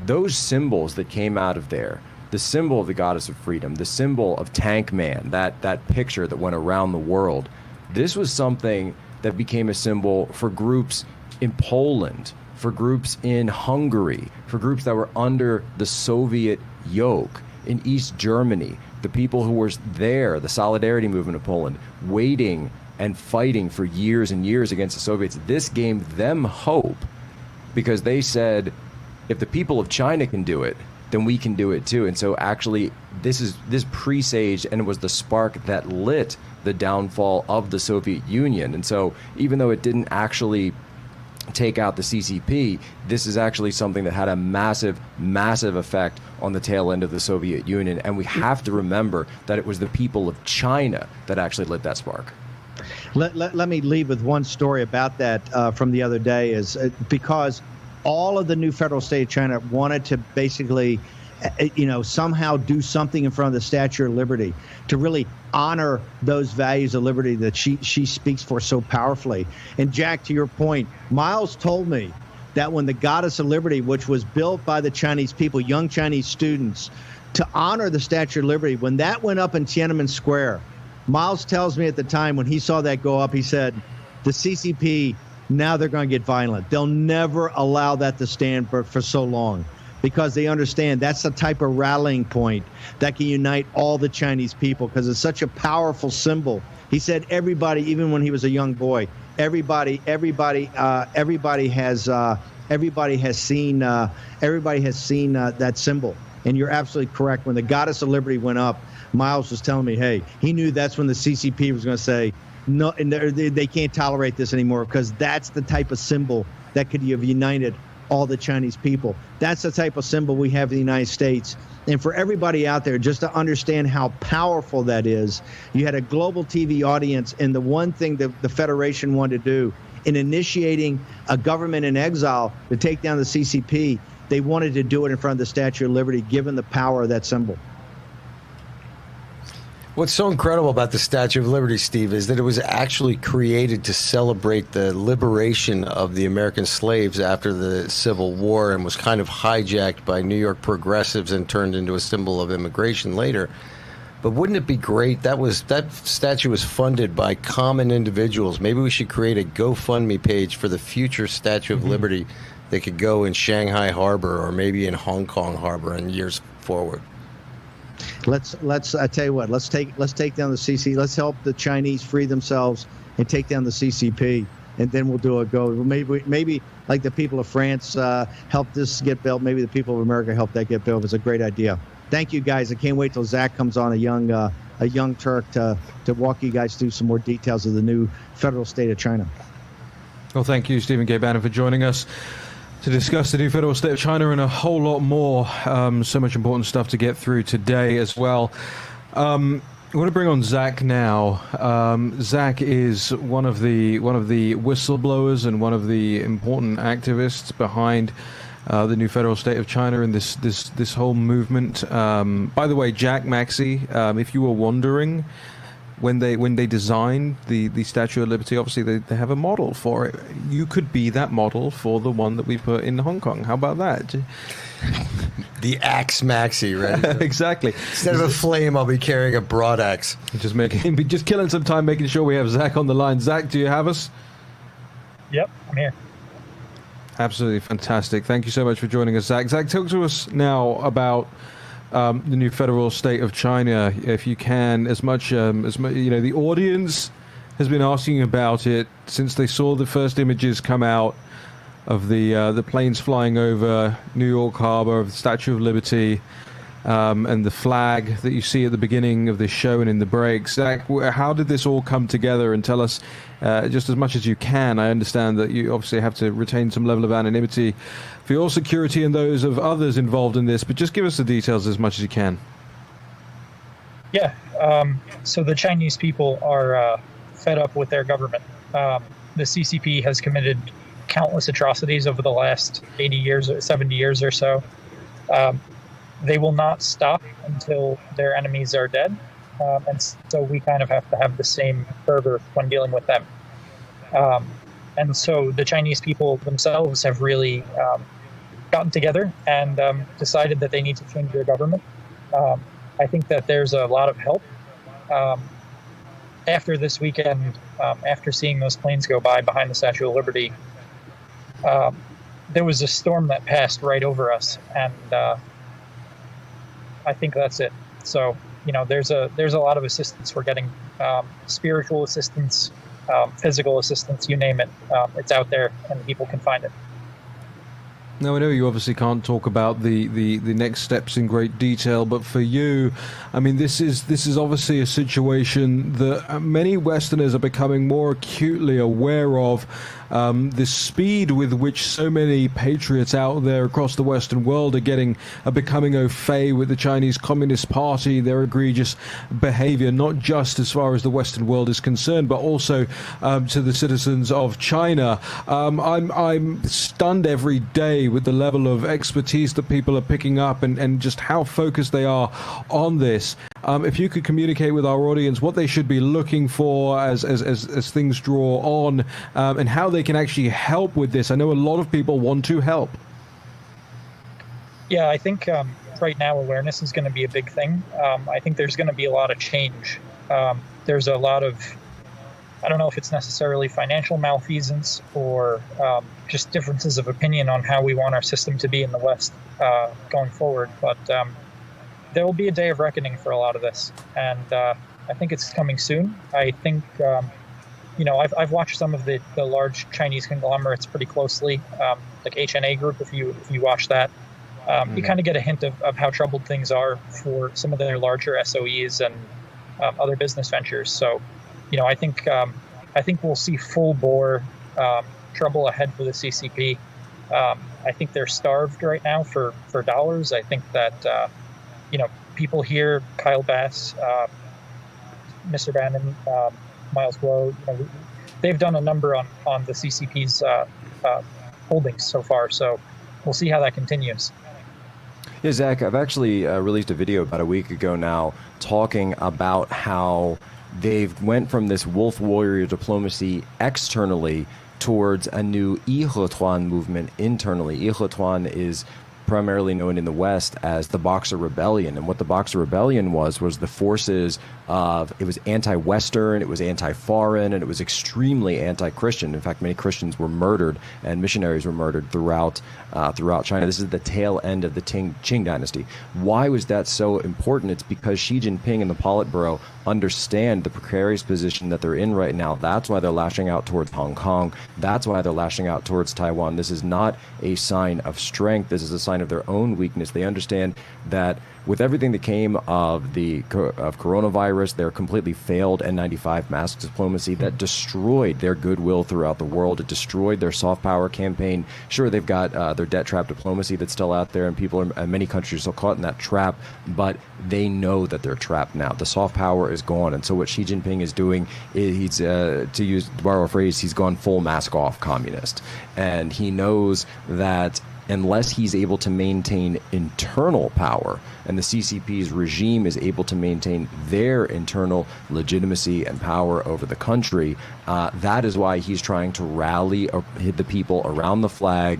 those symbols that came out of there, the the symbol of the goddess of freedom, the symbol of Tank Man, that picture that went around the world. This was something that became a symbol for groups in Poland, for groups in Hungary, for groups that were under the Soviet yoke in East Germany, the people who were there, the Solidarity Movement of Poland, waiting and fighting for years and years against the Soviets. This gave them hope because they said, if the people of China can do it, then we can do it too. And so actually this presaged, and it was the spark that lit the downfall of the Soviet Union. And so even though it didn't actually take out the CCP, this is actually something that had a massive, massive effect on the tail end of the Soviet Union. And we have to remember that it was the people of China that actually lit that spark. Let me leave with one story about that from the other day, is because all of the new federal state of China wanted to basically, somehow do something in front of the Statue of Liberty to really honor those values of liberty that she speaks for so powerfully. And Jack, to your point, Miles told me that when the Goddess of Liberty, which was built by the Chinese people, young Chinese students, to honor the Statue of Liberty, when that went up in Tiananmen Square, Miles tells me at the time when he saw that go up, he said, the CCP, now they're going to get violent. They'll never allow that to stand for so long, because they understand that's the type of rallying point that can unite all the Chinese people, because it's such a powerful symbol. He said everybody, even when he was a young boy, everybody has seen that symbol. And you're absolutely correct. When the Goddess of Liberty went up, Miles was telling me, hey, he knew that's when the CCP was going to say, no, and they can't tolerate this anymore, because that's the type of symbol that could have united all the Chinese people. That's the type of symbol we have in the United States. And for everybody out there, just to understand how powerful that is, you had a global TV audience, and the one thing that the Federation wanted to do in initiating a government in exile to take down the CCP, they wanted to do it in front of the Statue of Liberty, given the power of that symbol. What's so incredible about the Statue of Liberty, Steve, is that it was actually created to celebrate the liberation of the American slaves after the Civil War, and was kind of hijacked by New York progressives and turned into a symbol of immigration later. But wouldn't it be great? That statue was funded by common individuals. Maybe we should create a GoFundMe page for the future Statue of Liberty that could go in Shanghai Harbor or maybe in Hong Kong Harbor in years forward. Let's I tell you what, let's take down the CCP. Let's help the Chinese free themselves and take down the CCP, and then we'll do a go. Maybe like the people of France help this get built. Maybe the people of America help that get built. It's a great idea. Thank you, guys. I can't wait till Zach comes on, a young Turk, to walk you guys through some more details of the new federal state of China. Well, thank you, Stephen K. Bannon, for joining us to discuss the new federal state of China and a whole lot more. So much important stuff to get through today as well. I want to bring on Zach now. Zach is one of the whistleblowers and one of the important activists behind the new federal state of China and this whole movement. By the way, Jack Maxey, if you were wondering, when they designed the Statue of Liberty, obviously they have a model for it. You could be that model for the one that we put in Hong Kong. How about that? The axe Maxey, right? Exactly. Instead of a flame, I'll be carrying a broadaxe. Just killing some time, making sure we have Zach on the line. Zach, do you have us? Yep, I'm here. Absolutely fantastic. Thank you so much for joining us, Zach. Zach, talk to us now about the new federal state of China, if you can, as much, the audience has been asking about it since they saw the first images come out of the planes flying over New York Harbor, of the Statue of Liberty, and the flag that you see at the beginning of this show and in the breaks. Zach, how did this all come together? And tell us just as much as you can. I understand that you obviously have to retain some level of anonymity for your security and those of others involved in this, but just give us the details as much as you can. Yeah, so the Chinese people are fed up with their government. The CCP has committed countless atrocities over the last 80 years or 70 years or so. They will not stop until their enemies are dead. And so we kind of have to have the same fervor when dealing with them. And so the Chinese people themselves have really gotten together and decided that they need to change their government. I think that there's a lot of help. After this weekend, after seeing those planes go by behind the Statue of Liberty, there was a storm that passed right over us, and I think that's it. So, there's a lot of assistance we're getting, spiritual assistance, physical assistance, you name it. It's out there, and people can find it. Now, I know you obviously can't talk about the next steps in great detail, but for you, I mean, this is obviously a situation that many Westerners are becoming more acutely aware of. The speed with which so many patriots out there across the Western world are becoming au fait with the Chinese Communist Party, their egregious behavior, not just as far as the Western world is concerned, but also to the citizens of China. I'm stunned every day with the level of expertise that people are picking up and just how focused they are on this. If you could communicate with our audience what they should be looking for as things draw on, and how they can actually help with this. I know a lot of people want to help. Yeah, I think right now awareness is going to be a big thing. I think there's going to be a lot of change. There's a lot of, I don't know if it's necessarily financial malfeasance or just differences of opinion on how we want our system to be in the West going forward. But there will be a day of reckoning for a lot of this. And I think it's coming soon. I think, I've watched some of the large Chinese conglomerates pretty closely, like HNA Group, if you watch that. You kind of get a hint of how troubled things are for some of their larger SOEs and other business ventures. So, I think we'll see full bore trouble ahead for the CCP. I think they're starved right now for dollars. I think that people here, Kyle Bass, Mr. Bannon, Miles Blow, they've done a number on the CCP's holdings so far. So we'll see how that continues. Yeah, Zach, I've actually released a video about a week ago now talking about how they've went from this wolf warrior diplomacy externally towards a new Yihetuan movement internally. Yihetuan is primarily known in the West as the Boxer Rebellion. And what the Boxer Rebellion was the forces of, it was anti-Western, it was anti-foreign, and it was extremely anti-Christian. In fact, many Christians were murdered and missionaries were murdered throughout China. This is the tail end of the Qing dynasty. Why was that so important? It's because Xi Jinping and the Politburo understand the precarious position that they're in right now. That's why they're lashing out towards Hong Kong. That's why they're lashing out towards Taiwan. This is not a sign of strength. This is a sign of their own weakness. They understand that with everything that came of coronavirus, their completely failed N95 mask diplomacy that destroyed their goodwill throughout the world. It destroyed their soft power campaign. Sure, they've got their debt trap diplomacy that's still out there, and many countries are still caught in that trap, but they know that they're trapped now. The soft power is gone, and so what Xi Jinping is doing is to borrow a phrase, he's gone full mask off communist, and he knows that unless he's able to maintain internal power and the CCP's regime is able to maintain their internal legitimacy and power over the country, that is why he's trying to rally the people around the flag,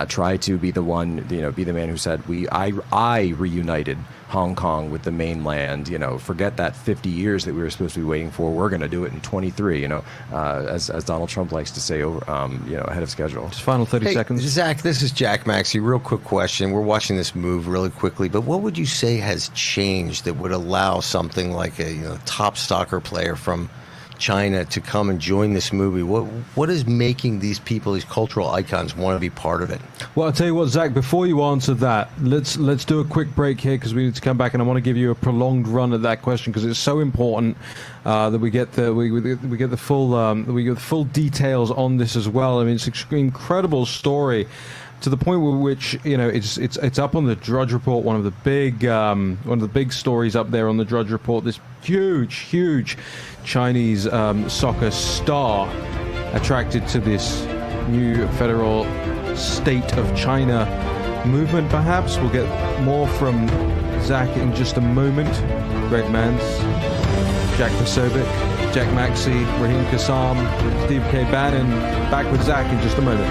try to be the one, be the man who said, I reunited Hong Kong with the mainland, forget that 50 years that we were supposed to be waiting for. We're going to do it in 23, as Donald Trump likes to say, ahead of schedule. Just final 30 seconds. Zach, this is Jack Maxey. Real quick question. We're watching this move really quickly, but what would you say has changed that would allow something like a top soccer player from China to come and join this movie? What is making these people, these cultural icons, want to be part of it? Well, I'll tell you what, Zach, before you answer that, let's do a quick break here because we need to come back, and I want to give you a prolonged run at that question because it's so important that we get the full details on this as well. I mean, it's an incredible story, to the point with which it's up on the Drudge Report, one of the big stories up there on the Drudge Report. This huge Chinese soccer star attracted to this new federal state of China movement. Perhaps we'll get more from Zach in just a moment. Greg Mans, Jack Posobiec, Jack Maxey, Raheem Kassam, Steve K. Bannon. Back with Zach in just a moment.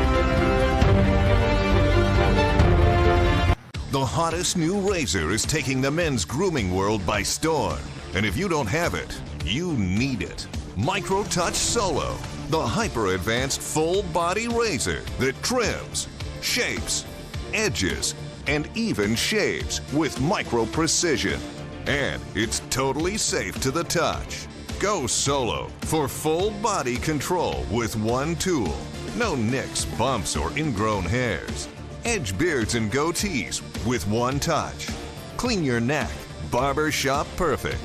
The hottest new razor is taking the men's grooming world by storm. And if you don't have it, you need it. Micro Touch Solo, the hyper-advanced full-body razor that trims, shapes, edges, and even shaves with micro precision. And it's totally safe to the touch. Go solo for full body control with one tool. No nicks, bumps, or ingrown hairs. Edge beards and goatees with one touch. Clean your neck, barber shop perfect.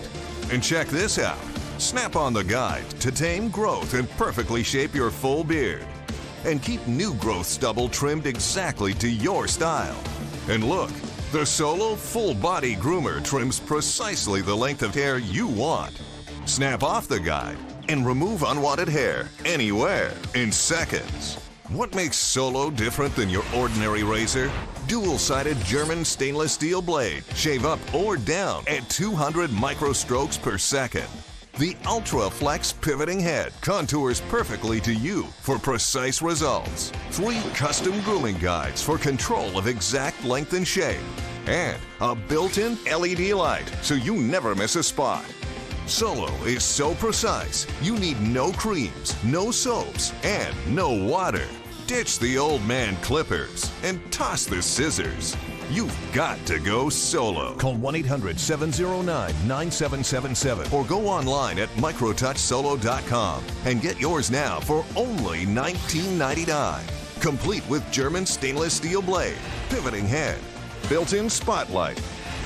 And check this out. Snap on the guide to tame growth and perfectly shape your full beard. And keep new growth stubble trimmed exactly to your style. And look, the Solo Full Body Groomer trims precisely the length of hair you want. Snap off the guide and remove unwanted hair anywhere in seconds. What makes Solo different than your ordinary razor? Dual-sided German stainless steel blade. Shave up or down at 200 microstrokes per second. The Ultra Flex pivoting head contours perfectly to you for precise results. 3 custom grooming guides for control of exact length and shape. And a built-in LED light so you never miss a spot. Solo is so precise, you need no creams, no soaps, and no water. Ditch the old man clippers and toss the scissors. You've got to go solo. Call 1-800-709-9777 or go online at microtouchsolo.com and get yours now for only $19.99. Complete with German stainless steel blade, pivoting head, built-in spotlight,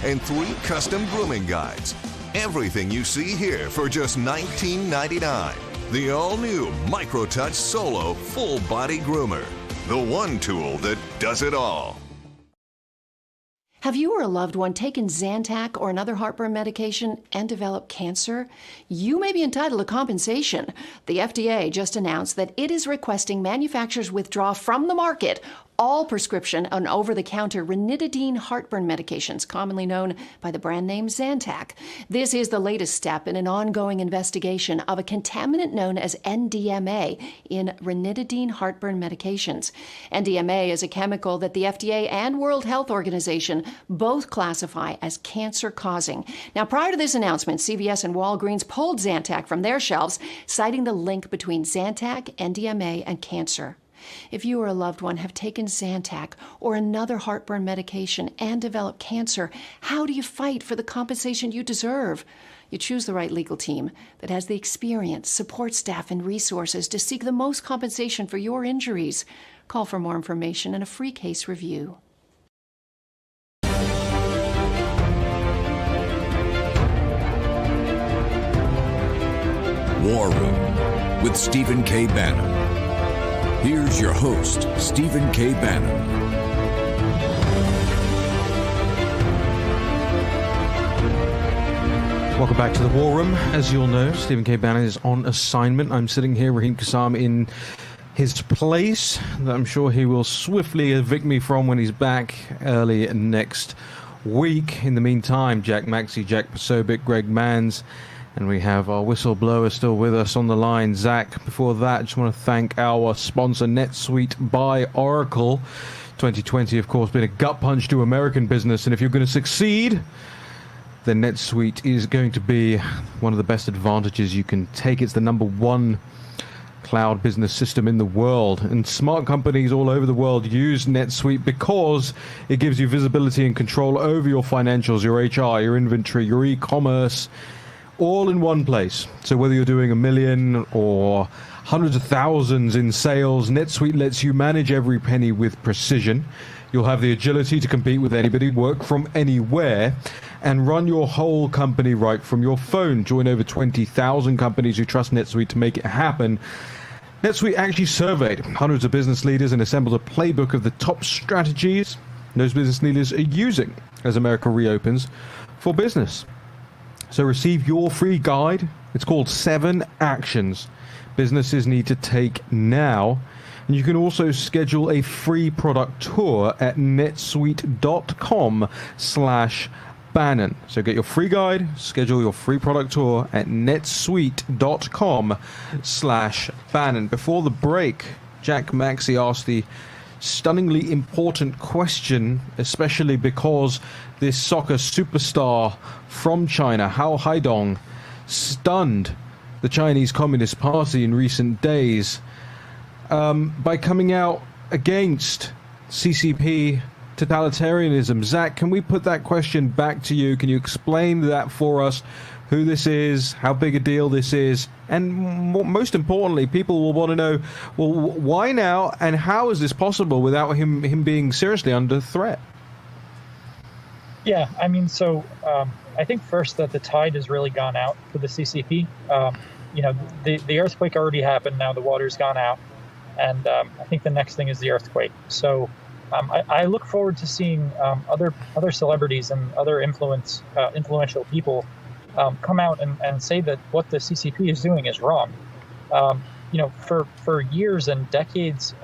and 3 custom grooming guides. Everything you see here for just $19.99. The all-new MicroTouch Solo Full Body Groomer. The one tool that does it all. Have you or a loved one taken Zantac or another heartburn medication and developed cancer? You may be entitled to compensation. The FDA just announced that it is requesting manufacturers withdraw from the market all prescription and over-the-counter ranitidine heartburn medications, commonly known by the brand name Zantac. This is the latest step in an ongoing investigation of a contaminant known as NDMA in ranitidine heartburn medications. NDMA is a chemical that the FDA and World Health Organization both classify as cancer-causing. Now, prior to this announcement, CVS and Walgreens pulled Zantac from their shelves, citing the link between Zantac, NDMA, and cancer. If you or a loved one have taken Zantac or another heartburn medication and developed cancer, how do you fight for the compensation you deserve? You choose the right legal team that has the experience, support staff, and resources to seek the most compensation for your injuries. Call for more information and a free case review. War Room with Stephen K. Bannon. Here's your host, Stephen K. Bannon. Welcome back to the War Room. As you'll know, Stephen K. Bannon is on assignment. I'm sitting here, Raheem Kassam, in his place that I'm sure he will swiftly evict me from when he's back early next week. In the meantime, Jack Maxey, Jack Posobiec, Greg Manns, and we have our whistleblower still with us on the line, Zach. Before that, I just want to thank our sponsor, NetSuite by Oracle. 2020, of course, been a gut punch to American business, and if you're going to succeed, then NetSuite is going to be one of the best advantages you can take. It's the #1 cloud business system in the world, and smart companies all over the world use NetSuite because it gives you visibility and control over your financials, your HR, your inventory, your e-commerce, all in one place. So whether you're doing $1 million or hundreds of thousands in sales, NetSuite lets you manage every penny with precision. You'll have the agility to compete with anybody, work from anywhere, and run your whole company right from your phone. Join over 20,000 companies who trust NetSuite to make it happen. NetSuite actually surveyed hundreds of business leaders and assembled a playbook of the top strategies those business leaders are using as America reopens for business. So receive your free guide. It's called 7 Actions Businesses Need to Take Now. And you can also schedule a free product tour at netsuite.com/Bannon. So get your free guide, schedule your free product tour at netsuite.com/Bannon. Before the break, Jack Maxey asked the stunningly important question, especially because this soccer superstar from China, Hao Haidong, stunned the Chinese Communist Party in recent days by coming out against CCP totalitarianism. Zach, can we put that question back to you? Can you explain that for us? Who this is, how big a deal this is, and most importantly, people will want to know, well, why now, and how is this possible without him being seriously under threat? Yeah, I mean, so I think first that the tide has really gone out for the CCP. The earthquake already happened. Now the water's gone out, and I think the next thing is the earthquake. So I look forward to seeing other celebrities and other influential people come out and say that what the CCP is doing is wrong. For years and decades,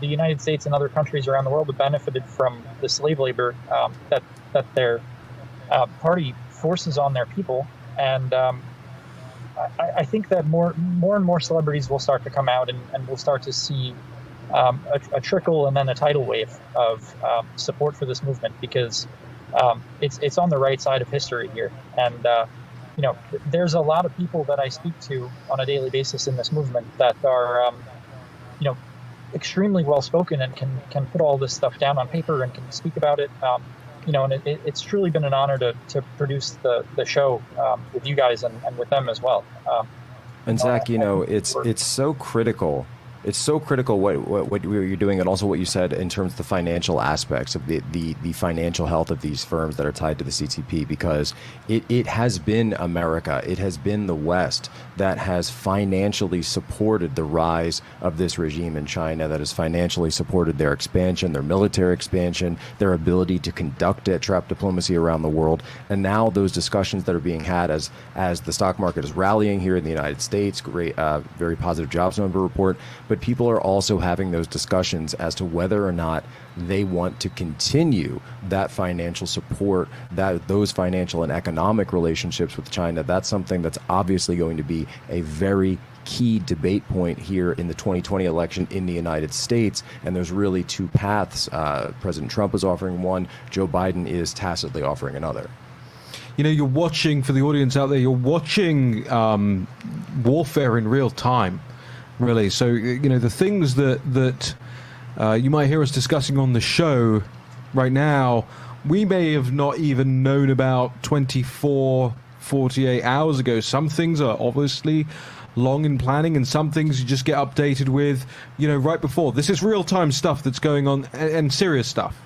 the United States and other countries around the world have benefited from the slave labor that their party forces on their people, and I think that more and more celebrities will start to come out, and we'll start to see a trickle and then a tidal wave of support for this movement, because it's on the right side of history here. And, there's a lot of people that I speak to on a daily basis in this movement that are, extremely well-spoken and can put all this stuff down on paper and can speak about it. And it's truly been an honor to produce the show with you guys and with them as well. And Zach, it's so critical. It's so critical what you're doing, and also what you said in terms of the financial aspects of the financial health of these firms that are tied to the CCP, because it has been America, it has been the West that has financially supported the rise of this regime in China, that has financially supported their expansion, their military expansion, their ability to conduct trap diplomacy around the world. And now those discussions that are being had as the stock market is rallying here in the United States, great, very positive jobs number report. But people are also having those discussions as to whether or not they want to continue that financial support, those financial and economic relationships with China. That's something that's obviously going to be a very key debate point here in the 2020 election in the United States. And there's really two paths. President Trump is offering one. Joe Biden is tacitly offering another. You're watching, for the audience out there, you're watching warfare in real time. Really. So, the things that you might hear us discussing on the show right now, we may have not even known about 24, 48 hours ago. Some things are obviously long in planning, and some things you just get updated with, right before. This is real-time stuff that's going on, and serious stuff.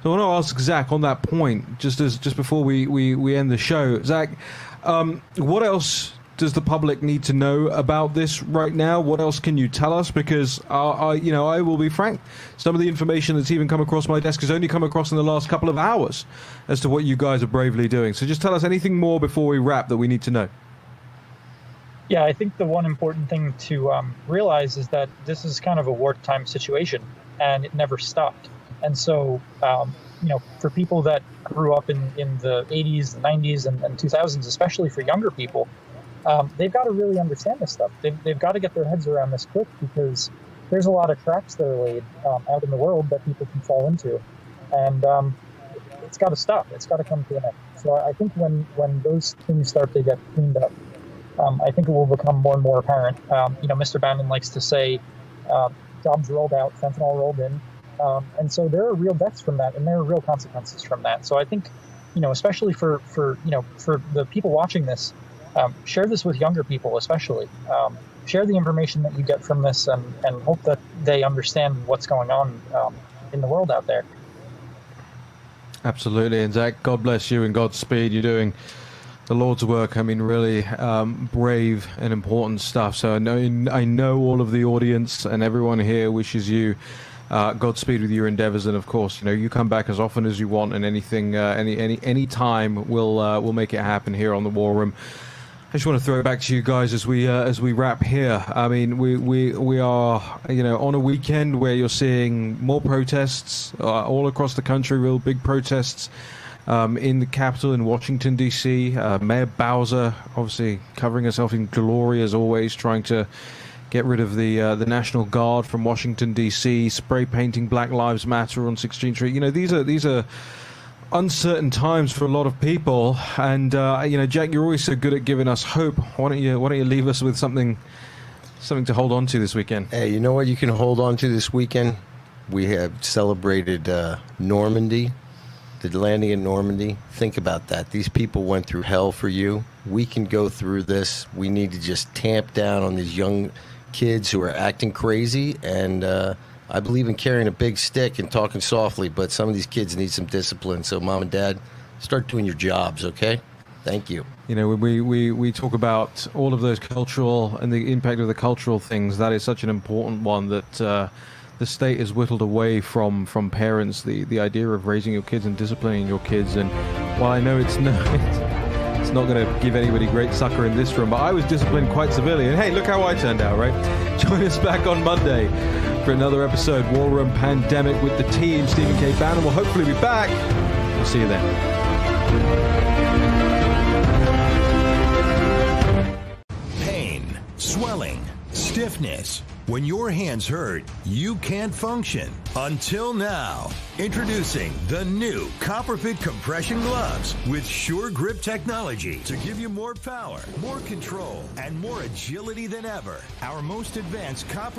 So I want to ask Zach on that point, just before we end the show. Zach, what else does the public need to know about this right now? What else can you tell us? Because I will be frank, some of the information that's even come across my desk has only come across in the last couple of hours as to what you guys are bravely doing. So just tell us anything more before we wrap that we need to know. Yeah, I think the one important thing to realize is that this is kind of a wartime situation, and it never stopped. And so, for people that grew up in the 80s, the 90s, and 2000s, especially for younger people, they've got to really understand this stuff. They've got to get their heads around this quick, because there's a lot of traps that are laid out in the world that people can fall into. And it's got to stop. It's got to come to an end. So I think when those things start to get cleaned up, I think it will become more and more apparent. Mr. Bannon likes to say, jobs rolled out, fentanyl rolled in. And so there are real deaths from that, and there are real consequences from that. So I think, especially for the people watching this, share this with younger people, especially. Share the information that you get from this, and hope that they understand what's going on in the world out there. Absolutely. And Zach, God bless you and Godspeed. You're doing the Lord's work. I mean, really brave and important stuff. So I know all of the audience and everyone here wishes you Godspeed with your endeavors, and of course, you come back as often as you want, and anything, any time, we'll make it happen here on the War Room. I just want to throw it back to you guys as we wrap here. I mean, we are on a weekend where you're seeing more protests all across the country, real big protests in the capital in Washington D.C. Mayor Bowser obviously covering herself in glory as always, trying to get rid of the National Guard from Washington, D.C., spray painting Black Lives Matter on 16th Street. You know, these are uncertain times for a lot of people. And, you know, Jack, you're always so good at giving us hope. Why don't you leave us with something to hold on to this weekend? Hey, you know what you can hold on to this weekend? We have celebrated Normandy, the landing in Normandy. Think about that. These people went through hell for you. We can go through this. We need to just tamp down on these young kids who are acting crazy. And I believe in carrying a big stick and talking softly, but some of these kids need some discipline. So, Mom and Dad, start doing your jobs, okay? Thank you. You know, we talk about all of those cultural and the impact of the cultural things. That is such an important one that the state has whittled away from parents, the idea of raising your kids and disciplining your kids. And while I know it's not going to give anybody great succor in this room, but I was disciplined quite severely. And hey, look how I turned out, right? Join us back on Monday for another episode, War Room Pandemic with the team. Stephen K. Bannon will hopefully be back. We'll see you then. Pain, swelling, stiffness. When your hands hurt, you can't function. Until now. Introducing the new Copperfit compression gloves with sure grip technology to give you more power, more control, and more agility than ever. Our most advanced copper